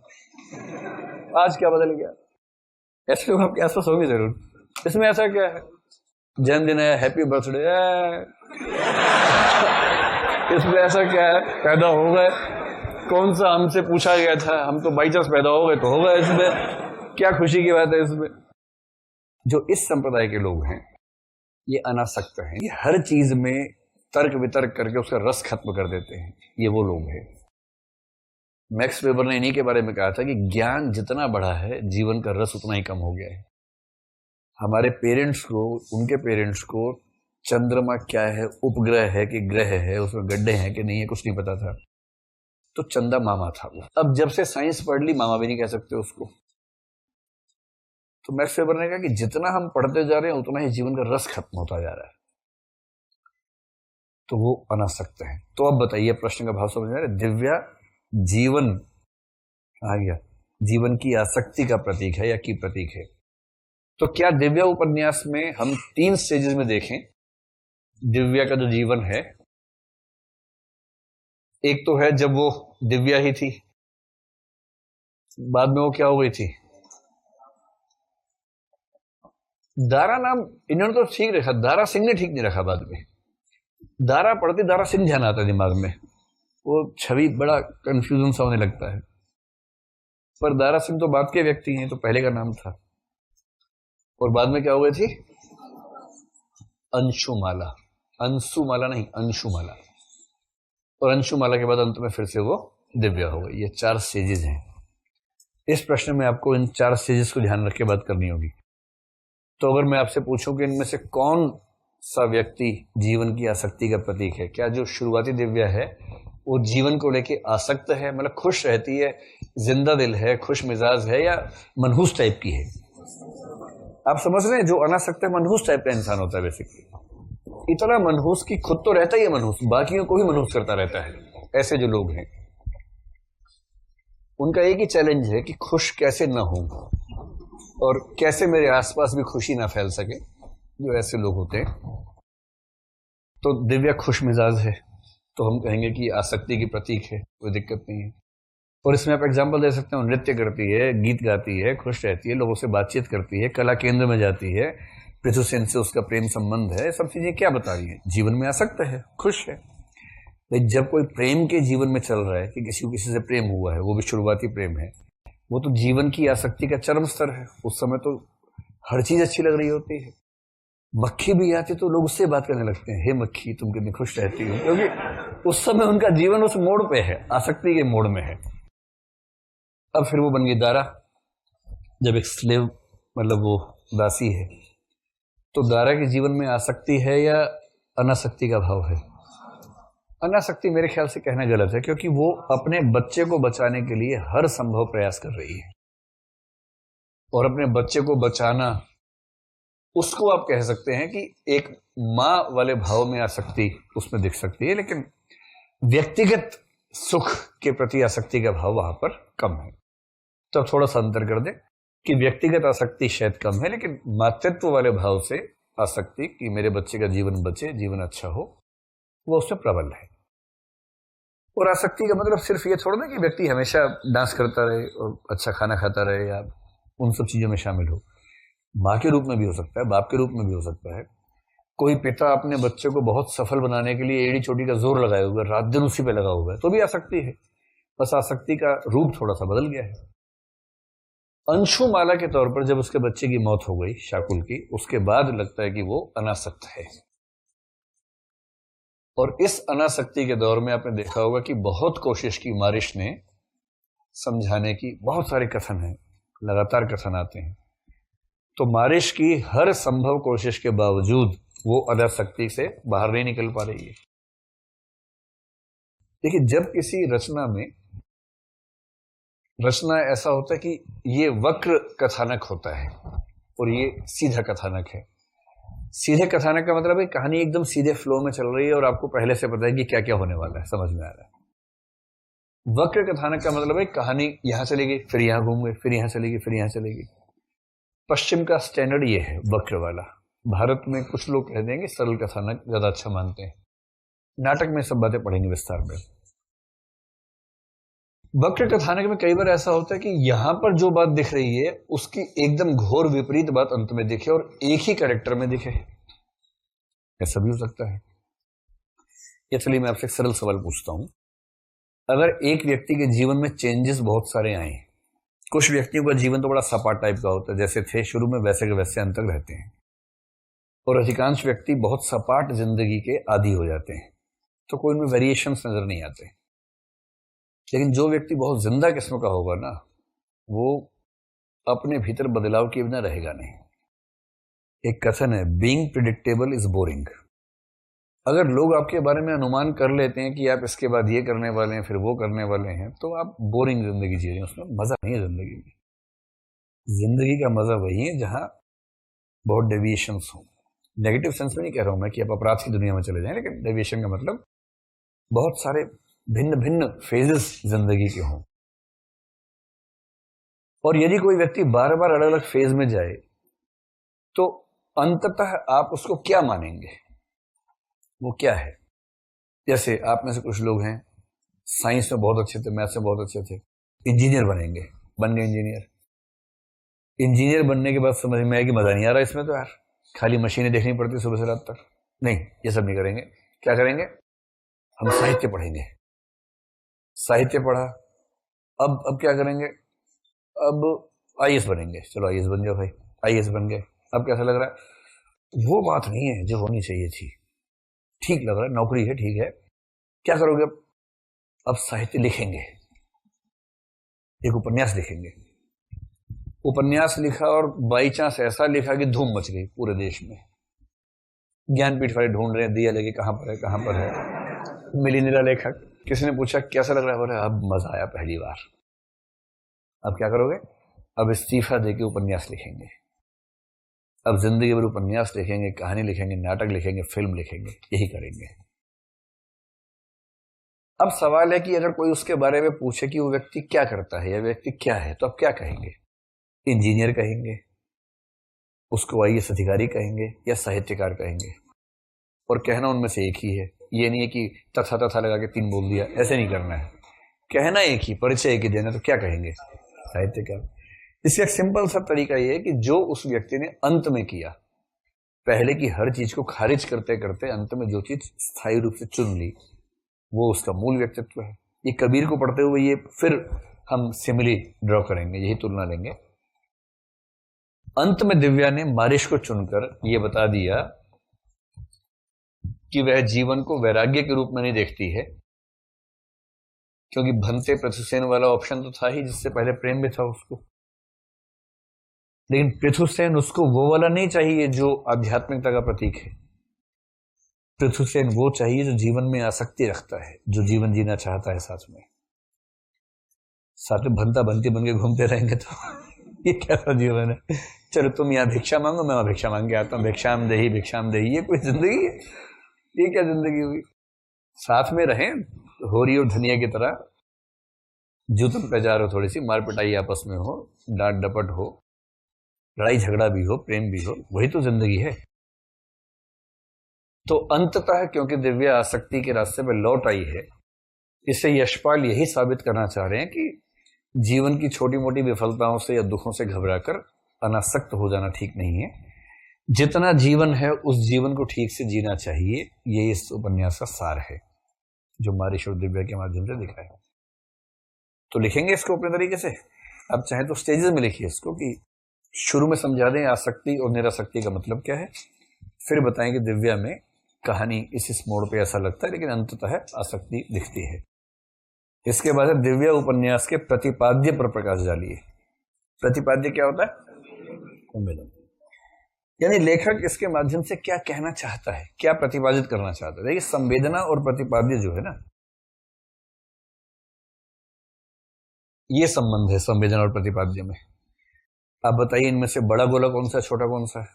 आज क्या बदल गया। ऐसे लोग आपके आसपास होंगे जरूर, इसमें ऐसा क्या है, जन्मदिन है, हैप्पी बर्थडे है, इसमें ऐसा क्या है, पैदा हो गए, कौन सा हमसे पूछा गया था, हम तो बाई चांस पैदा हो गए तो हो गए, इसमें क्या खुशी की बात है। इसमें जो इस संप्रदाय के लोग हैं ये अनासक्त हैं, ये हर चीज में तर्क वितर्क करके उसका रस खत्म कर देते हैं, ये वो लोग हैं। मैक्स वेबर ने इन्हीं के बारे में कहा था कि ज्ञान जितना बढ़ा है जीवन का रस उतना ही कम हो गया है। हमारे पेरेंट्स को, उनके पेरेंट्स को चंद्रमा क्या है, उपग्रह है कि ग्रह है, उसमें गड्ढे हैं कि नहीं है, कुछ नहीं पता था, तो चंदा मामा था वो। अब जब से साइंस पढ़ ली, मामा भी नहीं कह सकते उसको। तो मैक्स वेबर ने कहा कि जितना हम पढ़ते जा रहे हैं उतना ही जीवन का रस खत्म होता जा रहा है, तो वो अनासक्त है। तो अब बताइए, प्रश्न का भाव समझ में आ रहा है। दिव्या जीवन आ गया, जीवन की आसक्ति का प्रतीक है या की प्रतीक है। तो क्या दिव्या उपन्यास में हम 3 स्टेजेस में देखें दिव्या का जो जीवन है, एक तो है जब वो दिव्या ही थी, बाद में वो क्या हो गई थी, दारा नाम इन्होंने तो ठीक रखा, दारा सिंह ने ठीक नहीं रखा। बाद में दारा पढ़ते दारा सिंह ध्यान आता है दिमाग में, वो छवि बड़ा कंफ्यूजन सा होने लगता है। पर दारा सिंह तो बाद के व्यक्ति हैं, तो पहले का नाम था। और बाद में क्या हो गई थी, अंशुमाला, अंशुमाला नहीं अंशुमाला। और अंशुमाला के बाद अंत में फिर से वो दिव्या हो गई। ये 4 स्टेजेस हैं। इस प्रश्न में आपको इन 4 स्टेजेस को ध्यान रख के बात करनी होगी। तो अगर मैं आपसे पूछूं कि इनमें से कौन सा व्यक्ति जीवन की आसक्ति का प्रतीक है, क्या जो शुरुआती दिव्या है वो जीवन को लेके आसक्त है, मतलब खुश रहती है, जिंदा दिल है, खुश मिजाज है, या मनहूस टाइप की है? आप समझ रहे हैं, जो अनासक्त है मनहूस टाइप का इंसान होता है बेसिकली। इतना मनहूस की खुद तो रहता ही है मनहूस, बाकियों को भी मनहूस करता रहता है। ऐसे जो लोग हैं उनका एक ही चैलेंज है कि खुश कैसे ना हो और कैसे मेरे आसपास भी खुशी ना फैल सके। जो ऐसे लोग होते हैं, तो दिव्या खुश मिजाज है तो हम कहेंगे कि आसक्ति की प्रतीक है, कोई दिक्कत नहीं है। और इसमें आप एग्जाम्पल दे सकते हो, नृत्य करती है, गीत गाती है, खुश रहती है, लोगों से बातचीत करती है, कला केंद्र में जाती है, पृथु सेन से उसका प्रेम संबंध है। सब चीजें क्या बता रही है, जीवन में आसक्त है, खुश है। लेकिन जब कोई प्रेम के जीवन में चल रहा है कि किसी से प्रेम हुआ है, वो भी शुरुआती प्रेम है, वो तो जीवन की आसक्ति का चरम स्तर है। उस समय तो हर चीज अच्छी लग रही होती है। मक्खी भी आती तो लोग उससे बात करने लगते हैं, हे मक्खी तुम कितनी खुश रहती हो, क्योंकि उस समय उनका जीवन उस मोड़ पे है, आसक्ति के मोड़ में है। अब फिर वो बन गई दारा। जब एक स्लेव मतलब वो दासी है, तो दारा के जीवन में आसक्ति है या अनासक्ति का भाव है? अनासक्ति मेरे ख्याल से कहना गलत है, क्योंकि वो अपने बच्चे को बचाने के लिए हर संभव प्रयास कर रही है। और अपने बच्चे को बचाना, उसको आप कह सकते हैं कि एक माँ वाले भाव में आसक्ति उसमें दिख सकती है, लेकिन व्यक्तिगत सुख के प्रति आसक्ति का भाव वहां पर कम है। तो अब थोड़ा सा अंतर कर दें कि व्यक्तिगत आसक्ति शायद कम है, लेकिन मातृत्व वाले भाव से आसक्ति कि मेरे बच्चे का जीवन बचे, जीवन अच्छा हो, वो उसमें प्रबल है। और आसक्ति का मतलब सिर्फ ये थोड़ा ना कि व्यक्ति हमेशा डांस करता रहे और अच्छा खाना खाता रहे या उन सब चीजों में शामिल हो। माँ के रूप में भी हो सकता है, बाप के रूप में भी हो सकता है। कोई पिता अपने बच्चे को बहुत सफल बनाने के लिए एड़ी चोटी का जोर लगाए हुए, रात दिन उसी पे लगा हुआ है, तो भी आसक्ति है। बस आसक्ति का रूप थोड़ा सा बदल गया है। अंशुमाला के तौर पर जब उसके बच्चे की मौत हो गई शाकुल की, उसके बाद लगता है कि वो अनासक्त है। और इस अनासक्ति के दौर में आपने देखा होगा कि बहुत कोशिश की मारिश ने समझाने की, बहुत सारे कथन हैं, लगातार कथन आते हैं। तो मारिश की हर संभव कोशिश के बावजूद वो अनासक्ति से बाहर नहीं निकल पा रही है। देखिए, जब किसी रचना ऐसा होता है कि ये वक्र कथानक होता है और ये सीधा कथानक है। सीधे कथानक का मतलब है कहानी एकदम सीधे फ्लो में चल रही है और आपको पहले से पता है कि क्या क्या होने वाला है, समझ में आ रहा है। वक्र कथानक का मतलब है कहानी यहां चलेगी, फिर यहां घूम गई, फिर यहां चलेगी, फिर यहां चलेगी। पश्चिम का स्टैंडर्ड ये है वक्र वाला। भारत में कुछ लोग कह देंगे सरल कथानक ज्यादा अच्छा मानते हैं। नाटक में सब बातें पढ़ेंगे विस्तार में। वक्र कथानक में कई बार ऐसा होता है कि यहां पर जो बात दिख रही है उसकी एकदम घोर विपरीत बात अंत में दिखे और एक ही कैरेक्टर में दिखे। ऐसा भी हो सकता है। ये चलिए मैं आपसे एक सरल सवाल पूछता हूं। अगर एक व्यक्ति के जीवन में चेंजेस बहुत सारे आए, कुछ व्यक्तियों का जीवन तो बड़ा सपाट टाइप का होता है, जैसे थे शुरू में वैसे के वैसे अंत तक रहते हैं, और अधिकांश व्यक्ति बहुत सपाट जिंदगी के आदी हो जाते हैं, तो कोई उनमें वेरिएशंस नजर नहीं आते। लेकिन जो व्यक्ति बहुत जिंदा किस्म का होगा ना, वो अपने भीतर बदलाव के बिना रहेगा नहीं। एक कथन है, बीइंग प्रिडिक्टेबल इज बोरिंग। अगर लोग आपके बारे में अनुमान कर लेते हैं कि आप इसके बाद ये करने वाले हैं, फिर वो करने वाले हैं, तो आप बोरिंग जिंदगी जी रहे हैं, उसमें मजा नहीं है जिंदगी में। जिंदगी का मजा वही है जहां बहुत डेविएशंस हो। नेगेटिव सेंस में नहीं कह रहा हूं मैं कि आप अपराध की दुनिया में चले जाएं, लेकिन डेविएशन का मतलब बहुत सारे भिन्न भिन्न फेजेस जिंदगी के हों। और यदि कोई व्यक्ति बार बार अलग अलग फेज में जाए, तो अंततः आप उसको क्या मानेंगे? वो क्या है? जैसे आप में से कुछ लोग हैं साइंस में बहुत अच्छे थे, मैथ्स में बहुत अच्छे थे, इंजीनियर बनेंगे, बन गए इंजीनियर। इंजीनियर बनने के बाद समझ में आया कि मजा नहीं आ रहा इसमें तो यार, खाली मशीनें देखनी पड़ती सुबह से रात तक। नहीं, ये सब नहीं करेंगे। क्या करेंगे? हम साहित्य पढ़ेंगे। साहित्य पढ़ा, अब क्या करेंगे? अब आईएएस बनेंगे। चलो आईएएस बन जाओ भाई, आईएएस बन गए। अब कैसा लग रहा है? वो बात नहीं है जो होनी चाहिए थी। ठीक लग रहा है, नौकरी है, ठीक है। क्या करोगे अब साहित्य लिखेंगे, एक उपन्यास लिखेंगे। उपन्यास लिखा और बाई चांस ऐसा लिखा कि धूम मच गई पूरे देश में। ज्ञानपीठ वाले ढूंढ रहे हैं, दिया लेके कहां पर है, कहां पर है। मिली निरा लेखक। किसी ने पूछा कैसा लग रहा है? बोले अब मजा आया पहली बार। अब क्या करोगे? अब इस्तीफा देके उपन्यास लिखेंगे। अब जिंदगी भर उपन्यास लिखेंगे, कहानी लिखेंगे, नाटक लिखेंगे, फिल्म लिखेंगे, यही करेंगे। अब सवाल है कि अगर कोई उसके बारे में पूछे कि वो व्यक्ति क्या करता है या व्यक्ति क्या है, तो अब क्या कहेंगे? इंजीनियर कहेंगे, उसको आईएएस अधिकारी कहेंगे, या साहित्यकार कहेंगे? और कहना उनमें से एक ही है। ये नहीं है कि तथा तथा लगा के तीन बोल दिया, ऐसे नहीं करना है। कहना एक ही, परिचय एक ही देना, तो क्या कहेंगे? साहित्यकार। इसका एक सिंपल सा तरीका यह है कि जो उस व्यक्ति ने अंत में किया, पहले की हर चीज को खारिज करते करते अंत में जो चीज स्थायी रूप से चुन ली, वो उसका मूल व्यक्तित्व है। ये कबीर को पढ़ते हुए ये फिर हम सिमिली ड्रॉ करेंगे, यही तुलना लेंगे। अंत में दिव्या ने मारिश को चुनकर यह बता दिया कि वह जीवन को वैराग्य के रूप में नहीं देखती है, क्योंकि भंते पृथुसेन वाला ऑप्शन तो था ही, जिससे पहले प्रेम भी था उसको। लेकिन पृथुसेन उसको वो वाला नहीं चाहिए जो आध्यात्मिकता का प्रतीक है। पृथुसेन वो चाहिए जो जीवन में आसक्ति रखता है, जो जीवन जीना चाहता है साथ में। साथ में भंता भंती बन के घूमते रहेंगे तो ये कैसा जीवन है? चलो तुम यहाँ भिक्षा मांगो, मैं वहां भिक्षा मांग के आता हूँ, भिक्षाम देही भिक्षाम देही। ये कोई जिंदगी है? ये क्या जिंदगी हुई? साथ में रहें, होरी और धनिया की तरह, जूतन पे जा रहे हो, थोड़ी सी मार पिटाई आपस में हो, डांट डपट हो, लड़ाई झगड़ा भी हो, प्रेम भी हो, वही तो जिंदगी है। तो अंततः क्योंकि दिव्या आसक्ति के रास्ते पर लौट आई है, इससे यशपाल यही साबित करना चाह रहे हैं कि जीवन की छोटी मोटी विफलताओं से या दुखों से घबराकर अनासक्त हो जाना ठीक नहीं है। जितना जीवन है उस जीवन को ठीक से जीना चाहिए। ये इस उपन्यास का सार है जो मारिश और दिव्या के माध्यम से दिखाया। तो लिखेंगे इसको अपने तरीके से। अब चाहे तो स्टेजेस में लिखिए इसको, कि शुरू में समझा दें आसक्ति और निरासक्ति का मतलब क्या है, फिर बताएं कि दिव्या में कहानी इस मोड़ पे ऐसा लगता है, लेकिन अंततः आसक्ति दिखती है। इसके बाद दिव्या उपन्यास के प्रतिपाद्य पर प्रकाश डालिए। प्रतिपाद्य क्या होता है? संवेदन। यानी लेखक इसके माध्यम से क्या कहना चाहता है, क्या प्रतिपादित करना चाहता है। देखिए, संवेदना और प्रतिपाद्य जो है ना, ये संबंध है संवेदना और प्रतिपाद्य में। आप बताइए, इनमें से बड़ा गोला कौन सा है, छोटा कौन सा है?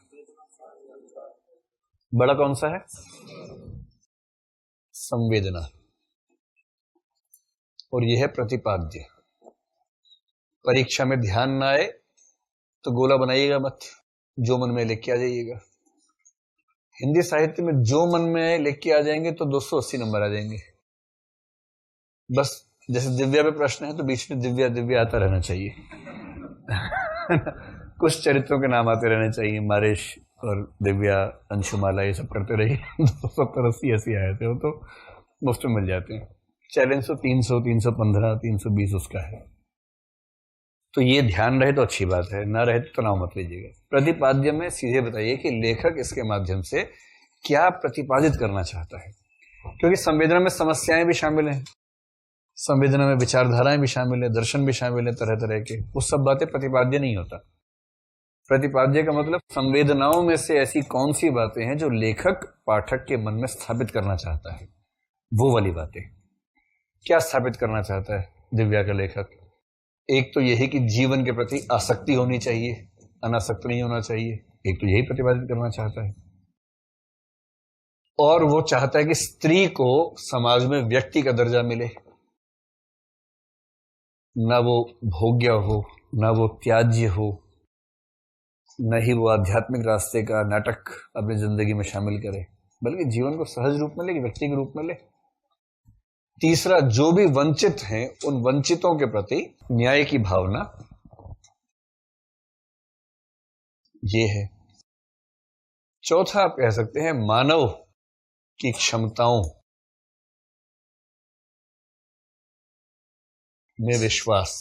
बड़ा कौन सा है? संवेदना। और यह है प्रतिपाद्य। परीक्षा में ध्यान ना आए तो गोला बनाइएगा मत, जो मन में लिख के आ जाइएगा। हिंदी साहित्य में जो मन में आए लिख के आ जाएंगे तो 280 नंबर आ जाएंगे। बस जैसे दिव्या पे प्रश्न है तो बीच में दिव्या दिव्या आता रहना चाहिए। कुछ चरित्रों के नाम आते रहने चाहिए, मारिश और दिव्या, अंशुमाला, ये सब करते रहिए। 270-80 ऐसे आए थे, वो तो मुफ्त में मिल जाते हैं। चैलेंज तो 300, 315, 320 उसका है। तो ये ध्यान रहे तो अच्छी बात है, ना रहे तो तनाव मत लीजिएगा। प्रतिपाद्य में सीधे बताइए कि लेखक इसके माध्यम से क्या प्रतिपादित करना चाहता है, क्योंकि संवेदना में समस्याएं भी शामिल हैं, संवेदना में विचारधाराएं भी शामिल है, दर्शन भी शामिल है तरह तरह के। वो सब बातें प्रतिपाद्य नहीं होता। प्रतिपाद्य का मतलब संवेदनाओं में से ऐसी कौन सी बातें हैं जो लेखक पाठक के मन में स्थापित करना चाहता है, वो वाली बातें। क्या स्थापित करना चाहता है दिव्या का लेखक? एक तो यही कि जीवन के प्रति आसक्ति होनी चाहिए, अनासक्त नहीं होना चाहिए। एक तो यही प्रतिपादित करना चाहता है। और वो चाहता है कि स्त्री को समाज में व्यक्ति का दर्जा मिले, ना वो भोग्य हो, ना वो त्याज्य हो, न ही वो आध्यात्मिक रास्ते का नाटक अपनी जिंदगी में शामिल करे, बल्कि जीवन को सहज रूप में ले, व्यक्ति के रूप में ले। तीसरा, जो भी वंचित हैं उन वंचितों के प्रति न्याय की भावना, ये है। चौथा, आप कह सकते हैं मानव की क्षमताओं में विश्वास।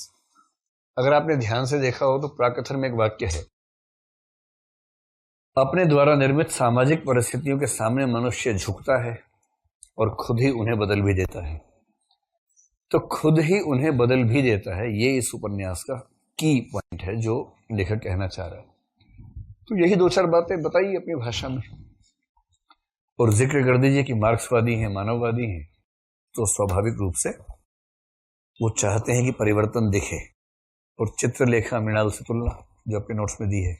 अगर आपने ध्यान से देखा हो तो प्राकथन में एक वाक्य है, अपने द्वारा निर्मित सामाजिक परिस्थितियों के सामने मनुष्य झुकता है और खुद ही उन्हें बदल भी देता है। तो खुद ही उन्हें बदल भी देता है, ये इस उपन्यास का की पॉइंट है जो लेखक कहना चाह रहा है। तो यही दो चार बातें बताइए अपनी भाषा में, और जिक्र कर दीजिए कि मार्क्सवादी हैं, मानववादी हैं, तो स्वाभाविक रूप से वो चाहते हैं कि परिवर्तन दिखे। और चित्रलेखा मृणाल से तुलना जो आपके नोट्स में दी है,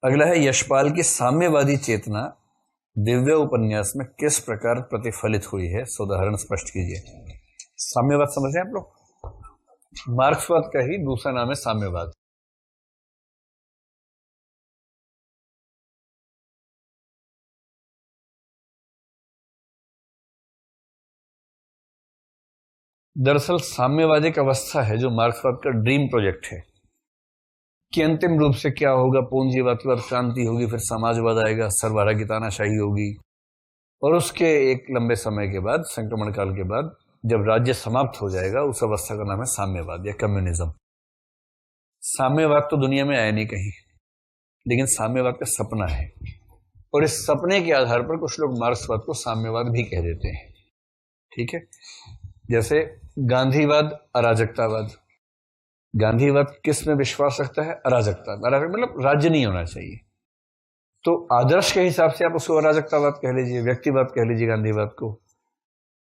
अगला है यशपाल की साम्यवादी चेतना दिव्य उपन्यास में किस प्रकार प्रतिफलित हुई है, उदाहरण स्पष्ट कीजिए। साम्यवाद समझ रहे हैं आप लोग? मार्क्सवाद का ही दूसरा नाम है साम्यवाद। दरअसल साम्यवाद एक अवस्था है जो मार्क्सवाद का ड्रीम प्रोजेक्ट है कि अंतिम रूप से क्या होगा, पूंजीवाद की क्रांति होगी, फिर समाजवाद आएगा, सर्वहारा की तानाशाही होगी, और उसके एक लंबे समय के बाद, संक्रमण काल के बाद, जब राज्य समाप्त हो जाएगा, उस अवस्था का नाम है साम्यवाद या कम्युनिज्म। साम्यवाद तो दुनिया में आया नहीं कहीं, लेकिन साम्यवाद का सपना है, और इस सपने के आधार पर कुछ लोग मार्क्सवाद को साम्यवाद भी कह देते हैं। ठीक है, जैसे गांधीवाद, अराजकतावाद। गांधीवाद किस में विश्वास रखता है? अराजकता। अराजक मतलब राज्य नहीं होना चाहिए, तो आदर्श के हिसाब से आप उसको अराजकतावाद कह लीजिए, व्यक्तिवाद कह लीजिए, गांधीवाद को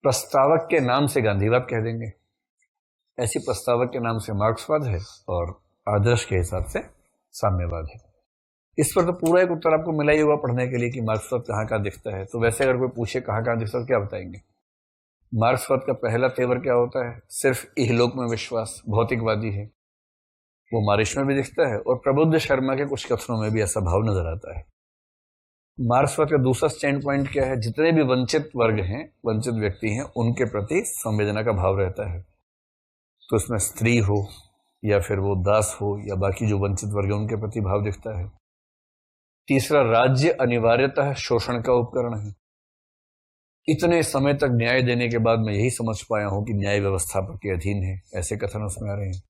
प्रस्तावक के नाम से गांधीवाद कह देंगे। ऐसी प्रस्तावक के नाम से मार्क्सवाद है और आदर्श के हिसाब से साम्यवाद है। इस पर तो पूरा एक उत्तर आपको मिला ही होगा पढ़ने के लिए कि मार्क्सवाद कहाँ कहाँ दिखता है। तो वैसे अगर कोई पूछे कहाँ कहाँ दिखता है, क्या बताएंगे? मार्क्सवाद का पहला तेवर क्या होता है? सिर्फ इहलोक में विश्वास, भौतिकवादी है, वो मारिश में भी दिखता है, और प्रबुद्ध शर्मा के कुछ कथनों में भी ऐसा भाव नजर आता है। मार्क्सवाद का दूसरा स्टैंड पॉइंट क्या है? जितने भी वंचित वर्ग हैं, वंचित व्यक्ति हैं, उनके प्रति संवेदना का भाव रहता है। तो इसमें स्त्री हो या फिर वो दास हो या बाकी जो वंचित वर्ग है, उनके प्रति भाव दिखता है। तीसरा, राज्य अनिवार्यतः शोषण का उपकरण है। इतने समय तक न्याय देने के बाद मैं यही समझ पाया हूं कि न्याय व्यवस्था के अधीन है, ऐसे कथन उसमें आ रहे हैं।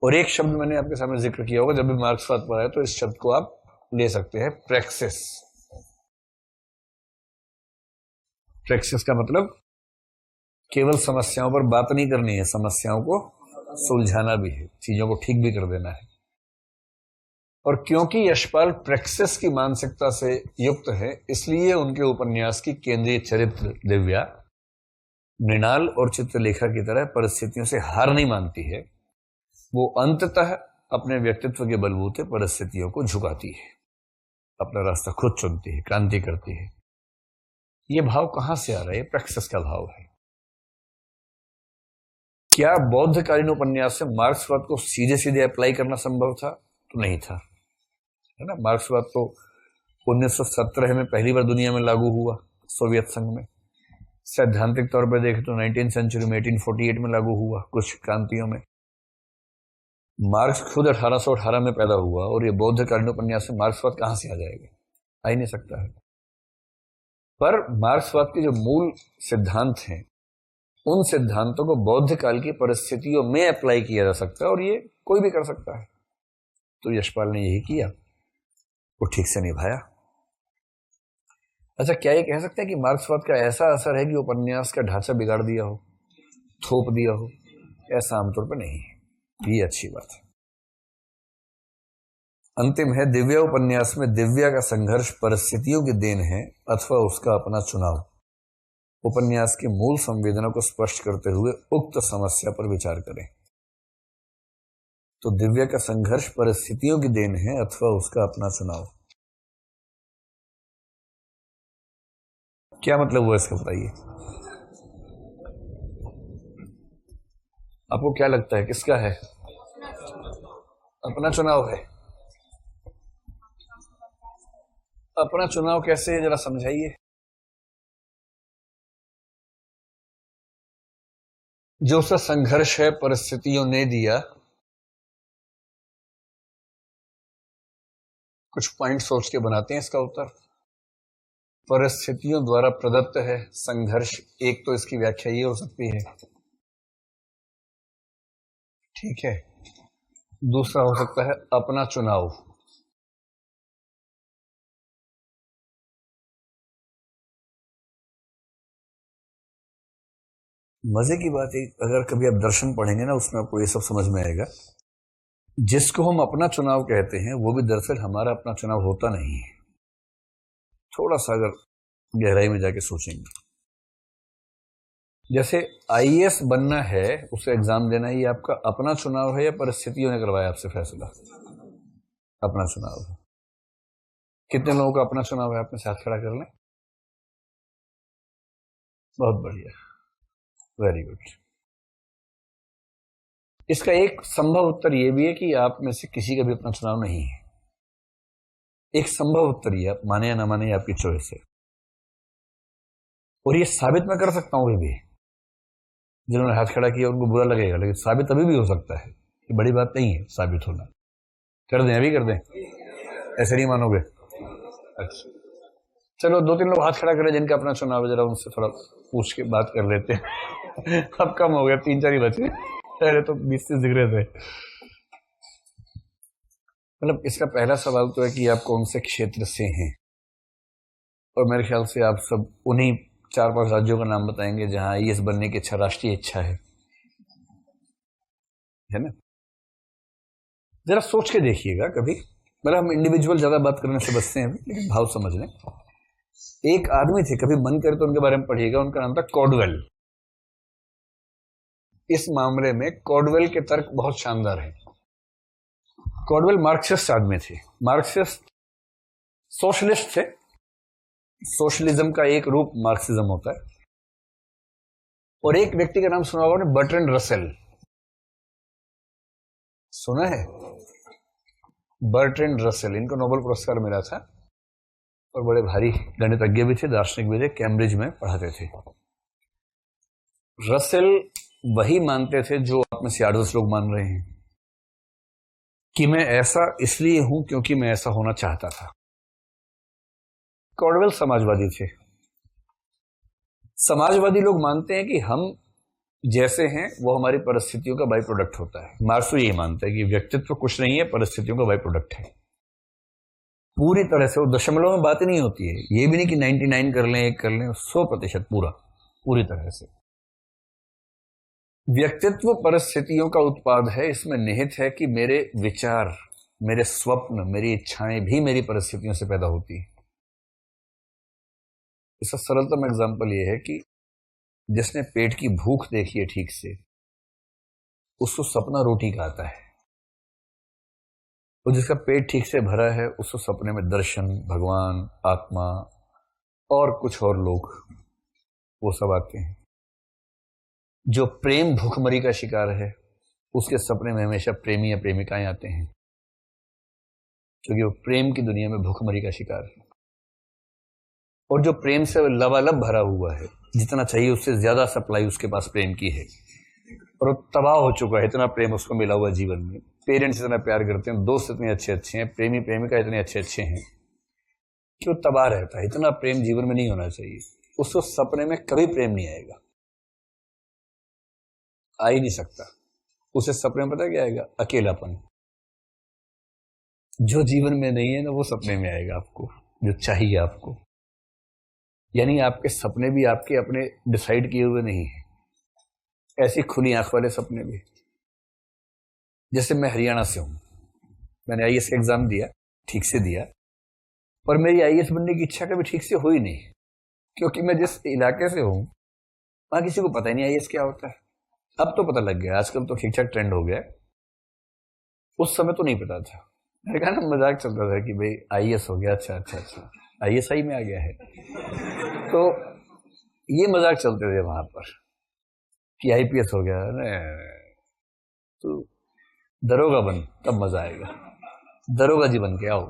और एक शब्द मैंने आपके सामने जिक्र किया होगा, जब भी मार्क्सवाद पर आए तो इस शब्द को आप ले सकते हैं, प्रैक्सिस। प्रैक्सिस का मतलब केवल समस्याओं पर बात नहीं करनी है, समस्याओं को सुलझाना भी है, चीजों को ठीक भी कर देना है। और क्योंकि यशपाल प्रैक्सिस की मानसिकता से युक्त है, इसलिए उनके उपन्यास की केंद्रीय चरित्र दिव्या मृणाल और चित्रलेखा की तरह परिस्थितियों से हार नहीं मानती है। वो अंततः अपने व्यक्तित्व के बलबूते परिस्थितियों को झुकाती है, अपना रास्ता खुद चुनती है, क्रांति करती है। ये भाव कहां से आ रहा है? प्रैक्सिस का भाव है। क्या बौद्धकालीन उपन्यास से मार्क्सवाद को सीधे सीधे अप्लाई करना संभव था? तो नहीं था, है ना। मार्क्सवाद तो 1917 में पहली बार दुनिया में लागू हुआ, सोवियत संघ में। सैद्धांतिक तौर पर देखें तो 19वीं सेंचुरी में 1848 में लागू हुआ कुछ क्रांतियों में। मार्क्स खुद 1818 में पैदा हुआ, और ये बौद्धकालीन उपन्यास से मार्क्सवाद कहां से आ जाएगा? आ ही नहीं सकता है। पर मार्क्सवाद के जो मूल सिद्धांत हैं उन सिद्धांतों को बौद्ध काल की परिस्थितियों में अप्लाई किया जा सकता है और ये कोई भी कर सकता है। तो यशपाल ने यही किया, वो ठीक से निभाया। अच्छा, क्या ये कह सकते हैं कि मार्क्सवाद का ऐसा असर है कि उपन्यास का ढांचा बिगाड़ दिया हो, थोप दिया हो? ऐसा आमतौर पर नहीं है, ये अच्छी बात है। अंतिम है, दिव्या उपन्यास में दिव्या का संघर्ष परिस्थितियों की देन है अथवा उसका अपना चुनाव। उपन्यास की मूल संवेदना को स्पष्ट करते हुए उक्त समस्या पर विचार करें। तो दिव्या का संघर्ष परिस्थितियों की देन है अथवा उसका अपना चुनाव, क्या मतलब हुआ इसका बताइए? आपको क्या लगता है किसका है? अपना चुनाव है। अपना चुनाव कैसे है, जरा समझाइए। जो उसका संघर्ष है परिस्थितियों ने दिया, कुछ पॉइंट सोच के बनाते हैं इसका उत्तर। परिस्थितियों द्वारा प्रदत्त है संघर्ष, एक तो इसकी व्याख्या ये हो सकती है, ठीक है। दूसरा हो सकता है अपना चुनाव। मजे की बात है, अगर कभी आप दर्शन पढ़ेंगे ना, उसमें आपको ये सब समझ में आएगा। जिसको हम अपना चुनाव कहते हैं वो भी दरअसल हमारा अपना चुनाव होता नहीं है। थोड़ा सा अगर गहराई में जाके सोचेंगे, जैसे आईएएस बनना है, उसे एग्जाम देना, ये आपका अपना चुनाव है या परिस्थितियों ने करवाया आपसे फैसला? अपना चुनाव है। कितने लोगों का अपना चुनाव है? आपने साथ खड़ा कर लें। बहुत बढ़िया, वेरी गुड। इसका एक संभव उत्तर यह भी है कि आप में से किसी का भी अपना चुनाव नहीं है। एक संभव उत्तर ये, आप माने या ना माने, आपकी चॉइस है। और ये साबित मैं कर सकता हूं भी, जिन्होंने हाथ खड़ा किया उनको बुरा लगेगा, लेकिन साबित अभी भी हो सकता है। ये बड़ी बात नहीं है साबित होना। कर दें, अभी कर दें? ऐसे नहीं मानोगे? अच्छा, चलो 2-3 लोग हाथ खड़ा करें जिनका अपना चुनाव है, जरा उनसे थोड़ा पूछ के बात कर लेते हैं। अब कम हो गया, 3-4 ही बचे, पहले तो 20-30 दिख रहे थे। मतलब इसका पहला सवाल तो है कि आप कौन से क्षेत्र से हैं, और मेरे ख्याल से आप सब उन्हीं 4-5 राज्यों का नाम बताएंगे जहां आईएएस बनने की इच्छा राष्ट्रीय इच्छा है ना? जरा सोच के देखिएगा कभी। मतलब हम इंडिविजुअल ज्यादा बात करने से बचते हैं, लेकिन भाव समझ लें। एक आदमी थे, कभी मन करे तो उनके बारे में पढ़िएगा, उनका नाम था कॉडवेल। इस मामले में कॉडवेल के तर्क बहुत शानदार हैं। कॉडवेल मार्क्सिस्ट आदमी थे, मार्क्सिस्ट सोशलिस्ट थे। सोशलिज्म का एक रूप मार्क्सिज्म होता है। और एक व्यक्ति का नाम सुना होगा आपने, बर्ट्रैंड रसेल। सुना है? बर्ट्रैंड रसेल, इनको नोबेल पुरस्कार मिला था और बड़े भारी गणितज्ञ भी थे, दार्शनिक भी थे, कैम्ब्रिज में पढ़ाते थे। रसेल वही मानते थे जो आप में से 8-10 लोग मान रहे हैं, कि मैं ऐसा इसलिए हूं क्योंकि मैं ऐसा होना चाहता था। कॉडवेल समाजवादी थे। समाजवादी लोग मानते हैं कि हम जैसे हैं वो हमारी परिस्थितियों का बाई प्रोडक्ट होता है। मार्क्सो यही मानता है कि व्यक्तित्व कुछ नहीं है, परिस्थितियों का बाई प्रोडक्ट है। पूरी तरह से, वो दशमलव में बात नहीं होती है, ये भी नहीं कि 99 कर लें, 1 कर लें, 100% पूरी तरह से। व्यक्तित्व परिस्थितियों का उत्पाद है। इसमें निहित है कि मेरे विचार, मेरे स्वप्न, मेरी इच्छाएं भी मेरी परिस्थितियों से पैदा होती है। इसका सरलतम एग्जाम्पल यह है कि जिसने पेट की भूख देखी है ठीक से, उसको सपना रोटी का आता है। और जिसका पेट ठीक से भरा है, उसको सपने में दर्शन, भगवान, आत्मा और कुछ और लोग, वो सब आते हैं। जो प्रेम भूखमरी का शिकार है, उसके सपने में हमेशा प्रेमी या प्रेमिकाएं आते हैं, क्योंकि वो प्रेम की दुनिया में भूखमरी का शिकार है। और जो प्रेम से लबालब भरा हुआ है, जितना चाहिए उससे ज्यादा सप्लाई उसके पास प्रेम की है, और वो तबाह हो चुका है, इतना प्रेम उसको मिला हुआ जीवन में। पेरेंट्स इतना प्यार करते हैं, दोस्त इतने अच्छे अच्छे हैं, प्रेमी प्रेमिका इतने अच्छे अच्छे हैं, कि वो तबाह रहता है। इतना प्रेम जीवन में नहीं होना चाहिए। उसको सपने में कभी प्रेम नहीं आएगा, आ ही नहीं सकता। उसे सपने में पता क्या आएगा? अकेलापन। जो जीवन में नहीं है ना, वो सपने में आएगा आपको, जो चाहिए आपको। यानी आपके सपने भी आपके अपने डिसाइड किए हुए नहीं है, ऐसी खुली आंख वाले सपने भी। जैसे मैं हरियाणा से हूं, मैंने आईएएस का एग्जाम दिया, ठीक से दिया, पर मेरी आईएएस बनने की इच्छा कभी ठीक से हुई नहीं, क्योंकि मैं जिस इलाके से हूं वहां किसी को पता ही नहीं आईएएस क्या होता है। अब तो पता लग गया, आजकल तो ठीक ठाक ट्रेंड हो गया, उस समय तो नहीं पता था। मैंने कहा ना, मजाक चलता था कि भाई आईएएस हो गया, अच्छा अच्छा अच्छा, आईएसआई में आ गया है। तो ये मजाक चलते थे वहां पर कि आईपीएस हो गया। अरे तो दरोगा बन, तब मजा आएगा, दरोगा जी बन के आओ।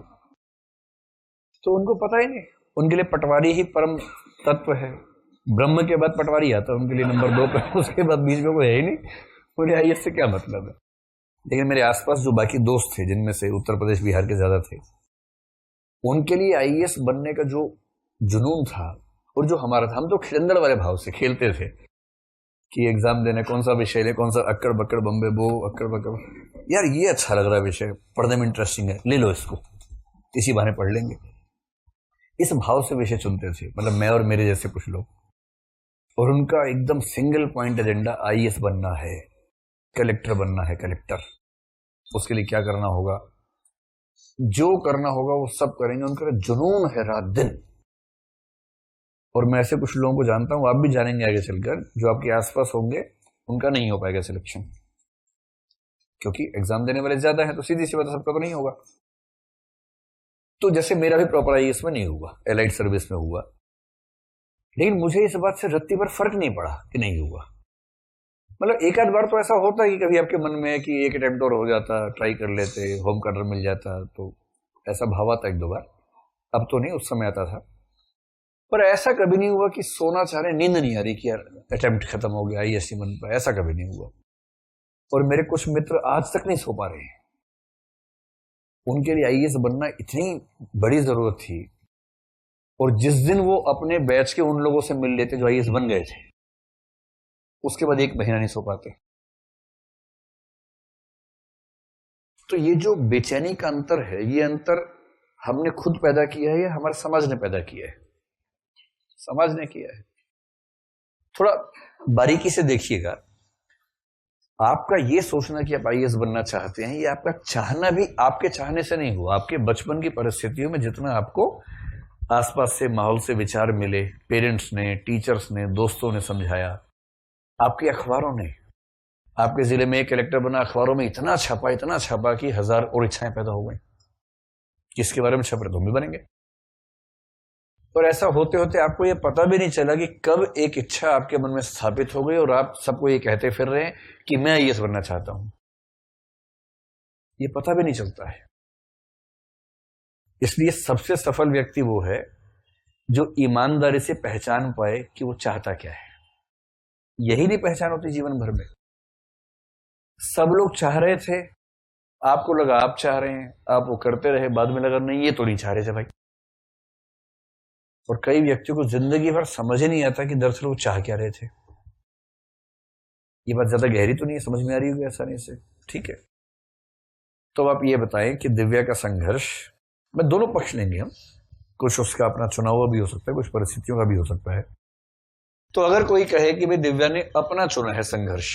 तो उनको पता ही नहीं, उनके लिए पटवारी ही परम तत्व है। ब्रह्म के बाद पटवारी आता है उनके लिए नंबर 2 पे, उसके बाद बीच में कोई है ही नहीं। उन्हें आईएएस से क्या मतलब है। लेकिन मेरे आसपास जो बाकी दोस्त थे, जिनमें से उत्तर प्रदेश बिहार के ज्यादा थे, उनके लिए आईएएस बनने का जो जुनून था और जो हमारा था, हम तो खिलंदड़ वाले भाव से खेलते थे कि एग्जाम देने कौन सा विषय ले, कौन सा अक्कड़ बक्कड़ बम्बे बो, अक्कड़ बक्कड़, यार ये अच्छा लग रहा है विषय, पढ़ने में इंटरेस्टिंग है, ले लो इसको, इसी बहाने पढ़ लेंगे। इस भाव से विषय चुनते थे, मतलब मैं और मेरे जैसे कुछ लोग। और उनका एकदम सिंगल पॉइंट एजेंडा, आईएएस बनना है, कलेक्टर बनना है, कलेक्टर। उसके लिए क्या करना होगा, जो करना होगा वो सब करेंगे, उनका जुनून है रात दिन। और मैं ऐसे कुछ लोगों को जानता हूं, आप भी जानेंगे आगे चलकर, जो आपके आसपास होंगे, उनका नहीं हो पाएगा सिलेक्शन, क्योंकि एग्जाम देने वाले ज्यादा हैं, तो सीधी सी बात, सबका तो नहीं होगा। तो जैसे मेरा भी प्रॉपर आईएएस में नहीं हुआ, एलाइड सर्विस में हुआ, लेकिन मुझे इस बात से रत्ती भर फर्क नहीं पड़ा कि नहीं हुआ। मतलब एक आध बार तो ऐसा होता है कि कभी आपके मन में है कि एक अटेम्प्ट और हो जाता, ट्राई कर लेते, होम कार्डर मिल जाता, तो ऐसा भाव आता 1-2 बार। अब तो नहीं, उस समय आता था। पर ऐसा कभी नहीं हुआ कि सोना चाह रहे, नींद नहीं आ रही कि यार अटेम्प्ट खत्म हो गया, आईएएस बन पाया, ऐसा कभी नहीं हुआ। और मेरे कुछ मित्र आज तक नहीं सो पा रहे हैं। उनके लिए आईएएस बनना इतनी बड़ी जरूरत थी, और जिस दिन वो अपने बैच के उन लोगों से मिल लेते जो आईएएस बन गए थे, उसके बाद 1 महीना नहीं सो पाते। तो ये जो बेचैनी का अंतर है, ये अंतर हमने खुद पैदा किया है या हमारे समाज ने पैदा किया है? समाज ने किया है। थोड़ा बारीकी से देखिएगा, आपका ये सोचना कि आप आईएएस बनना चाहते हैं, ये आपका चाहना भी आपके चाहने से नहीं हुआ। आपके बचपन की परिस्थितियों में जितना आपको आसपास से माहौल से विचार मिले, पेरेंट्स ने, टीचर्स ने, दोस्तों ने समझाया, आपके अखबारों ने, आपके जिले में एक कलेक्टर बना, अखबारों में इतना छापा कि 1000 और इच्छाएं पैदा हो गई, किसके बारे में छप रहे, तुम भी बनेंगे। और ऐसा होते होते आपको ये पता भी नहीं चला कि कब एक इच्छा आपके मन में स्थापित हो गई और आप सबको ये कहते फिर रहे हैं कि मैं आईएएस बनना चाहता हूं। ये पता भी नहीं चलता है। इसलिए सबसे सफल व्यक्ति वो है जो ईमानदारी से पहचान पाए कि वो चाहता क्या है। यही नहीं पहचान होती जीवन भर में। सब लोग चाह रहे थे, आपको लगा आप चाह रहे हैं, आप वो करते रहे, बाद में लगा नहीं ये तो नहीं चाह रहे थे भाई। और कई व्यक्तियों को जिंदगी भर समझ ही नहीं आता कि दरअसल वो चाह क्या रहे थे। ये बात ज्यादा गहरी तो नहीं है, समझ में आ रही होगी आसानी से, ठीक है। तो आप ये बताएं कि दिव्या का संघर्ष, मैं दोनों पक्ष लेंगे हम, कुछ उसका अपना चुना हुआ भी हो सकता है, कुछ परिस्थितियों का भी हो सकता है। तो अगर कोई कहे कि भाई दिव्या ने अपना चुना है संघर्ष,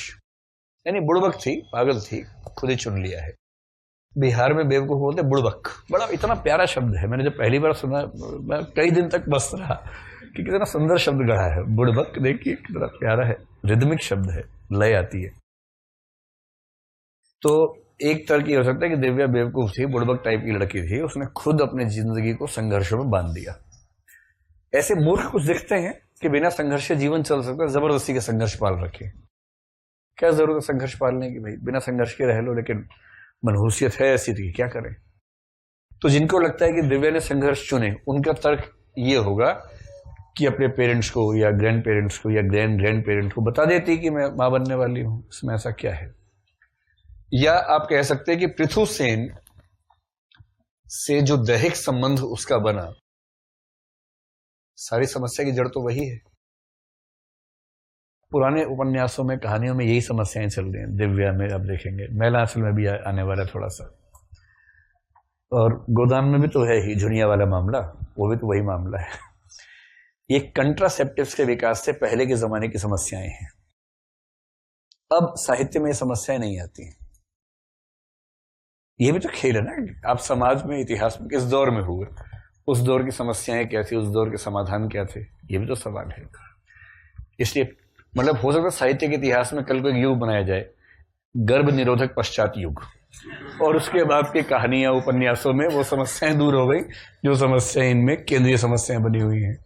यानी बुड़बक थी, पागल थी, खुद ही चुन लिया है। बिहार में बेवकूफ बोलते बुड़बक, बड़ा इतना प्यारा शब्द है। मैंने जब पहली बार सुना, मैं कई दिन तक मस्त रहा कि कितना सुंदर शब्द गढ़ा है बुड़बक। देखिए कितना प्यारा है, रिदमिक शब्द है, लय आती है। तो एक तरह की हो सकता है कि दिव्या बेवकूफ थी, बुड़बक टाइप की लड़की थी, उसने खुद अपनी जिंदगी को संघर्षों में बांध दिया। ऐसे मूर्ख कुछ दिखते हैं कि बिना संघर्ष के जीवन चल सकता है, जबरदस्ती के संघर्ष पाल रखे। क्या जरूरत है संघर्ष पालने की भाई, बिना संघर्ष के रह लो, लेकिन मनहूसियत है ऐसी थी, क्या करें। तो जिनको लगता है कि दिव्या ने संघर्ष चुने, उनका तर्क ये होगा कि अपने पेरेंट्स को या ग्रैंड पेरेंट्स को या ग्रैंड पेरेंट्स को बता देती कि मैं मां बनने वाली हूं, इसमें ऐसा क्या है। या आप कह सकते हैं कि पृथु सेन से जो दैहिक संबंध उसका बना, सारी समस्या की जड़ तो वही है। पुराने उपन्यासों में, कहानियों में यही समस्याएं चल रही हैं। दिव्या में आप देखेंगे, मैलांचल में भी आने वाला थोड़ा सा, और गोदान में भी तो है ही झुनिया वाला मामला, वो भी तो वही मामला है। ये कंट्रासेप्टिव्स के विकास से पहले के जमाने की समस्याएं हैं। अब साहित्य में ये समस्याएं नहीं आती हैं। ये भी तो खेल है ना, आप समाज में, इतिहास में किस दौर में हुए, उस दौर की समस्याएं क्या थी, उस दौर के समाधान क्या थे, ये भी तो सवाल है। इसलिए मतलब हो सकता है साहित्य के इतिहास में कल को एक युग बनाया जाए, गर्भ निरोधक पश्चात युग, और उसके बाद की कहानियां, उपन्यासों में वो समस्याएं दूर हो गई जो समस्याएं इनमें केंद्रीय समस्याएं बनी हुई हैं।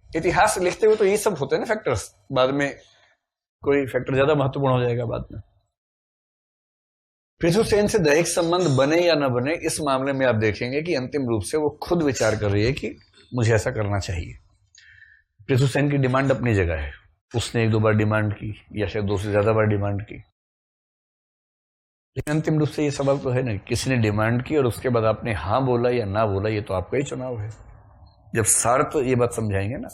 इतिहास लिखते हुए तो ये सब होते हैं ना फैक्टर्स, बाद में कोई फैक्टर ज्यादा महत्वपूर्ण हो जाएगा बाद में। पृथुसेन से दैहिक संबंध बने या न बने, इस मामले में आप देखेंगे कि अंतिम रूप से वो खुद विचार कर रही है कि मुझे ऐसा करना चाहिए। पृथुसेन की डिमांड अपनी जगह है, उसने एक दो बार डिमांड की या शायद दो से ज्यादा बार डिमांड की, लेकिन अंतिम रूप से ये सवाल तो है ना, किसी ने डिमांड की और उसके बाद आपने हाँ बोला या ना बोला, ये तो आपका ही चुनाव है। जब सार्थ तो ये बात समझाएंगे ना,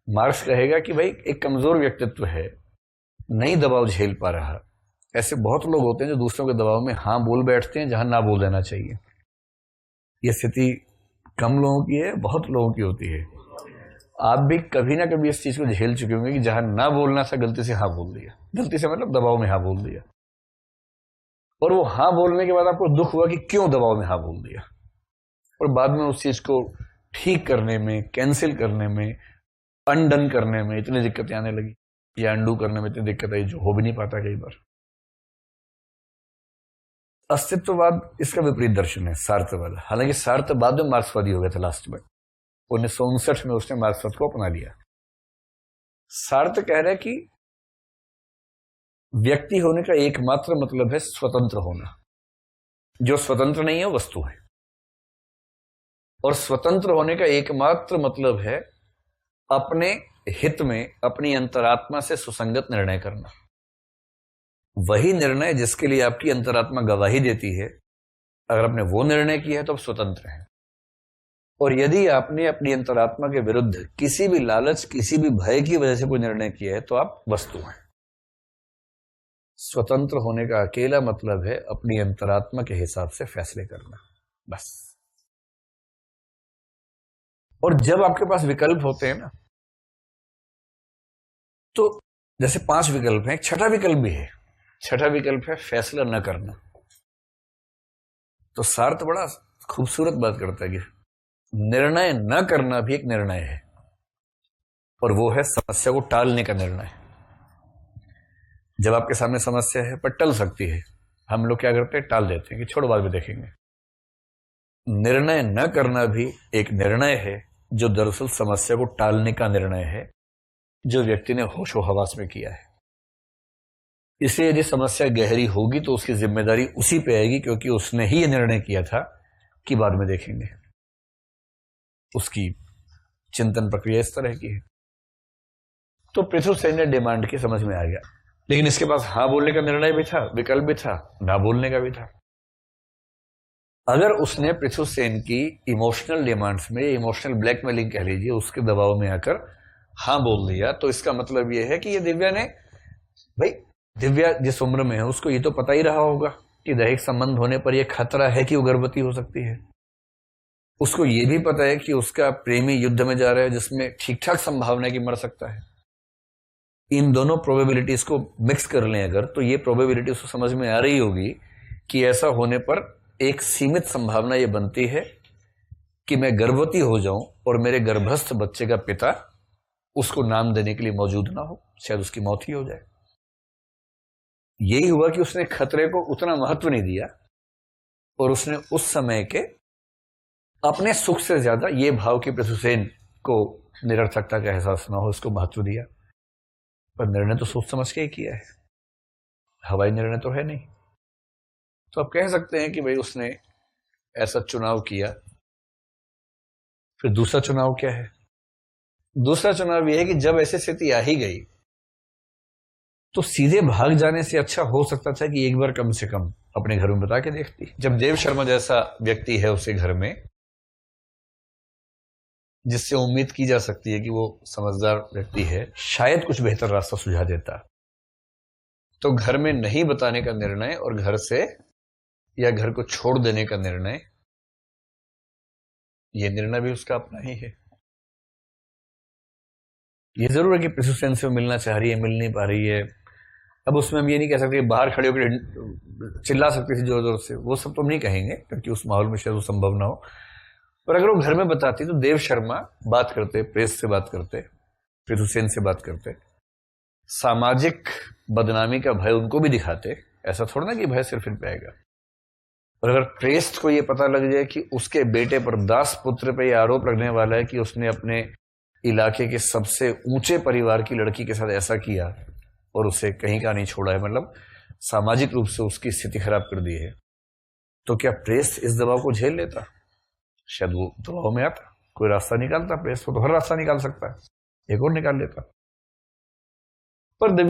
मार्क्स कहेगा कि भाई एक कमजोर व्यक्तित्व है, नहीं दबाव झेल पा रहा, ऐसे बहुत लोग होते हैं जो दूसरों के दबाव में हाँ बोल बैठते हैं जहां ना बोल देना चाहिए। यह स्थिति कम लोगों की है, बहुत लोगों की होती है। आप भी कभी ना कभी इस चीज को झेल चुके होंगे कि जहां ना बोलना था गलती से हाँ बोल दिया, गलती से मतलब दबाव में हाँ बोल दिया, और वो हाँ बोलने के बाद आपको दुख हुआ कि क्यों दबाव में हाँ बोल दिया, और बाद में उस चीज को ठीक करने में, कैंसिल करने में, अनडन करने में इतनी दिक्कतें आने लगी, या अंडू करने में इतनी दिक्कत आई जो हो भी नहीं पाता कई बार। अस्तित्ववाद इसका विपरीत दर्शन है, सार्थवाद। हालांकि सार्थ बाद में मार्क्सवादी हो गया था लास्ट में, 1959 में उसने मार्क्सवाद को अपना लिया। सार्थ कह रहा है कि व्यक्ति होने का एकमात्र मतलब है स्वतंत्र होना, जो स्वतंत्र नहीं है वस्तु है, और स्वतंत्र होने का एकमात्र मतलब है अपने हित में अपनी अंतरात्मा से सुसंगत निर्णय करना। वही निर्णय जिसके लिए आपकी अंतरात्मा गवाही देती है, अगर आपने वो निर्णय किया है तो आप स्वतंत्र हैं। और यदि आपने अपनी अंतरात्मा के विरुद्ध किसी भी लालच, किसी भी भय की वजह से कोई निर्णय किया है तो आप वस्तु हैं। स्वतंत्र होने का अकेला मतलब है अपनी अंतरात्मा के हिसाब से फैसले करना, बस। और जब आपके पास विकल्प होते हैं ना, तो जैसे 5 विकल्प हैं, एक छठा विकल्प भी है, छठा विकल्प है फैसला न करना। तो सार्थ बड़ा खूबसूरत बात करता है कि निर्णय न करना भी एक निर्णय है, और वो है समस्या को टालने का निर्णय। जब आपके सामने समस्या है पर टल सकती है, हम लोग क्या करते हैं, टाल देते हैं कि छोड़ो बाद में देखेंगे। निर्णय न करना भी एक निर्णय है, जो दरअसल समस्या को टालने का निर्णय है, जो व्यक्ति ने होशो हवास में किया है। इसलिए यदि समस्या गहरी होगी तो उसकी जिम्मेदारी उसी पे आएगी, क्योंकि उसने ही यह निर्णय किया था कि बाद में देखेंगे। उसकी चिंतन प्रक्रिया इस तरह की है। तो पृथुसेन ने डिमांड की समझ में आ गया, लेकिन इसके पास हाँ बोलने का निर्णय भी था, विकल्प भी था, ना बोलने का भी था। अगर उसने पृथुसेन की इमोशनल डिमांड्स में, इमोशनल ब्लैकमेलिंग कह लीजिए, उसके दबाव में आकर हाँ बोल दिया, तो इसका मतलब यह है कि ये दिव्या ने, भाई दिव्या जिस उम्र में है उसको ये तो पता ही रहा होगा कि दैहिक संबंध होने पर यह खतरा है कि वो गर्भवती हो सकती है। उसको ये भी पता है कि उसका प्रेमी युद्ध में जा रहा है जिसमें ठीक ठाक संभावना है कि मर सकता है। इन दोनों प्रोबेबिलिटीज को मिक्स कर लें अगर, तो ये प्रोबेबिलिटी उसको समझ में आ रही होगी कि ऐसा होने पर एक सीमित संभावना ये बनती है कि मैं गर्भवती हो जाऊं और मेरे गर्भस्थ बच्चे का पिता उसको नाम देने के लिए मौजूद ना हो, शायद उसकी मौत ही हो जाए। यही हुआ कि उसने खतरे को उतना महत्व नहीं दिया, और उसने उस समय के अपने सुख से ज्यादा ये भाव कि पृथुसेन को निरर्थकता का एहसास ना हो, उसको महत्व दिया। पर निर्णय तो सोच समझ के ही किया है, हवाई निर्णय तो है नहीं। तो आप कह सकते हैं कि भाई उसने ऐसा चुनाव किया। फिर दूसरा चुनाव क्या है? दूसरा चुनाव यह है कि जब ऐसी स्थिति आ ही गई तो सीधे भाग जाने से अच्छा हो सकता था कि एक बार कम से कम अपने घर में बता के देखती। जब देव शर्मा जैसा व्यक्ति है उसके घर में, जिससे उम्मीद की जा सकती है कि वो समझदार व्यक्ति है, शायद कुछ बेहतर रास्ता सुझा देता। तो घर में नहीं बताने का निर्णय और घर से या घर को छोड़ देने का निर्णय, ये निर्णय भी उसका अपना ही है। ये जरूर है कि प्रिसिशन से मिलना चाह रही है, मिल नहीं पा रही है। अब उसमें हम ये नहीं कह सकते बाहर खड़े होकर चिल्ला सकती थी जोर जोर से, वो सब तो हम नहीं कहेंगे क्योंकि उस माहौल में शायद वो संभव ना हो। पर अगर वो घर में बताती तो देव शर्मा बात करते, प्रेस से बात करते, पृथु सेन से बात करते, सामाजिक बदनामी का भय उनको भी दिखाते। ऐसा थोड़ा ना कि भय सिर्फ इन पे आएगा। और अगर प्रेस को ये पता लग जाए कि उसके बेटे पर, दास पुत्र पे, यह आरोप लगने वाला है कि उसने अपने इलाके के सबसे ऊंचे परिवार की लड़की के साथ ऐसा किया और उसे कहीं का नहीं छोड़ा है, मतलब सामाजिक रूप से उसकी स्थिति खराब कर दी है, तो क्या प्रेस इस दबाव को झेल लेता? शायद वो दबाव में आता, कोई रास्ता निकालता। प्रेस को तो हर रास्ता निकाल सकता है, एक और निकाल लेता। पर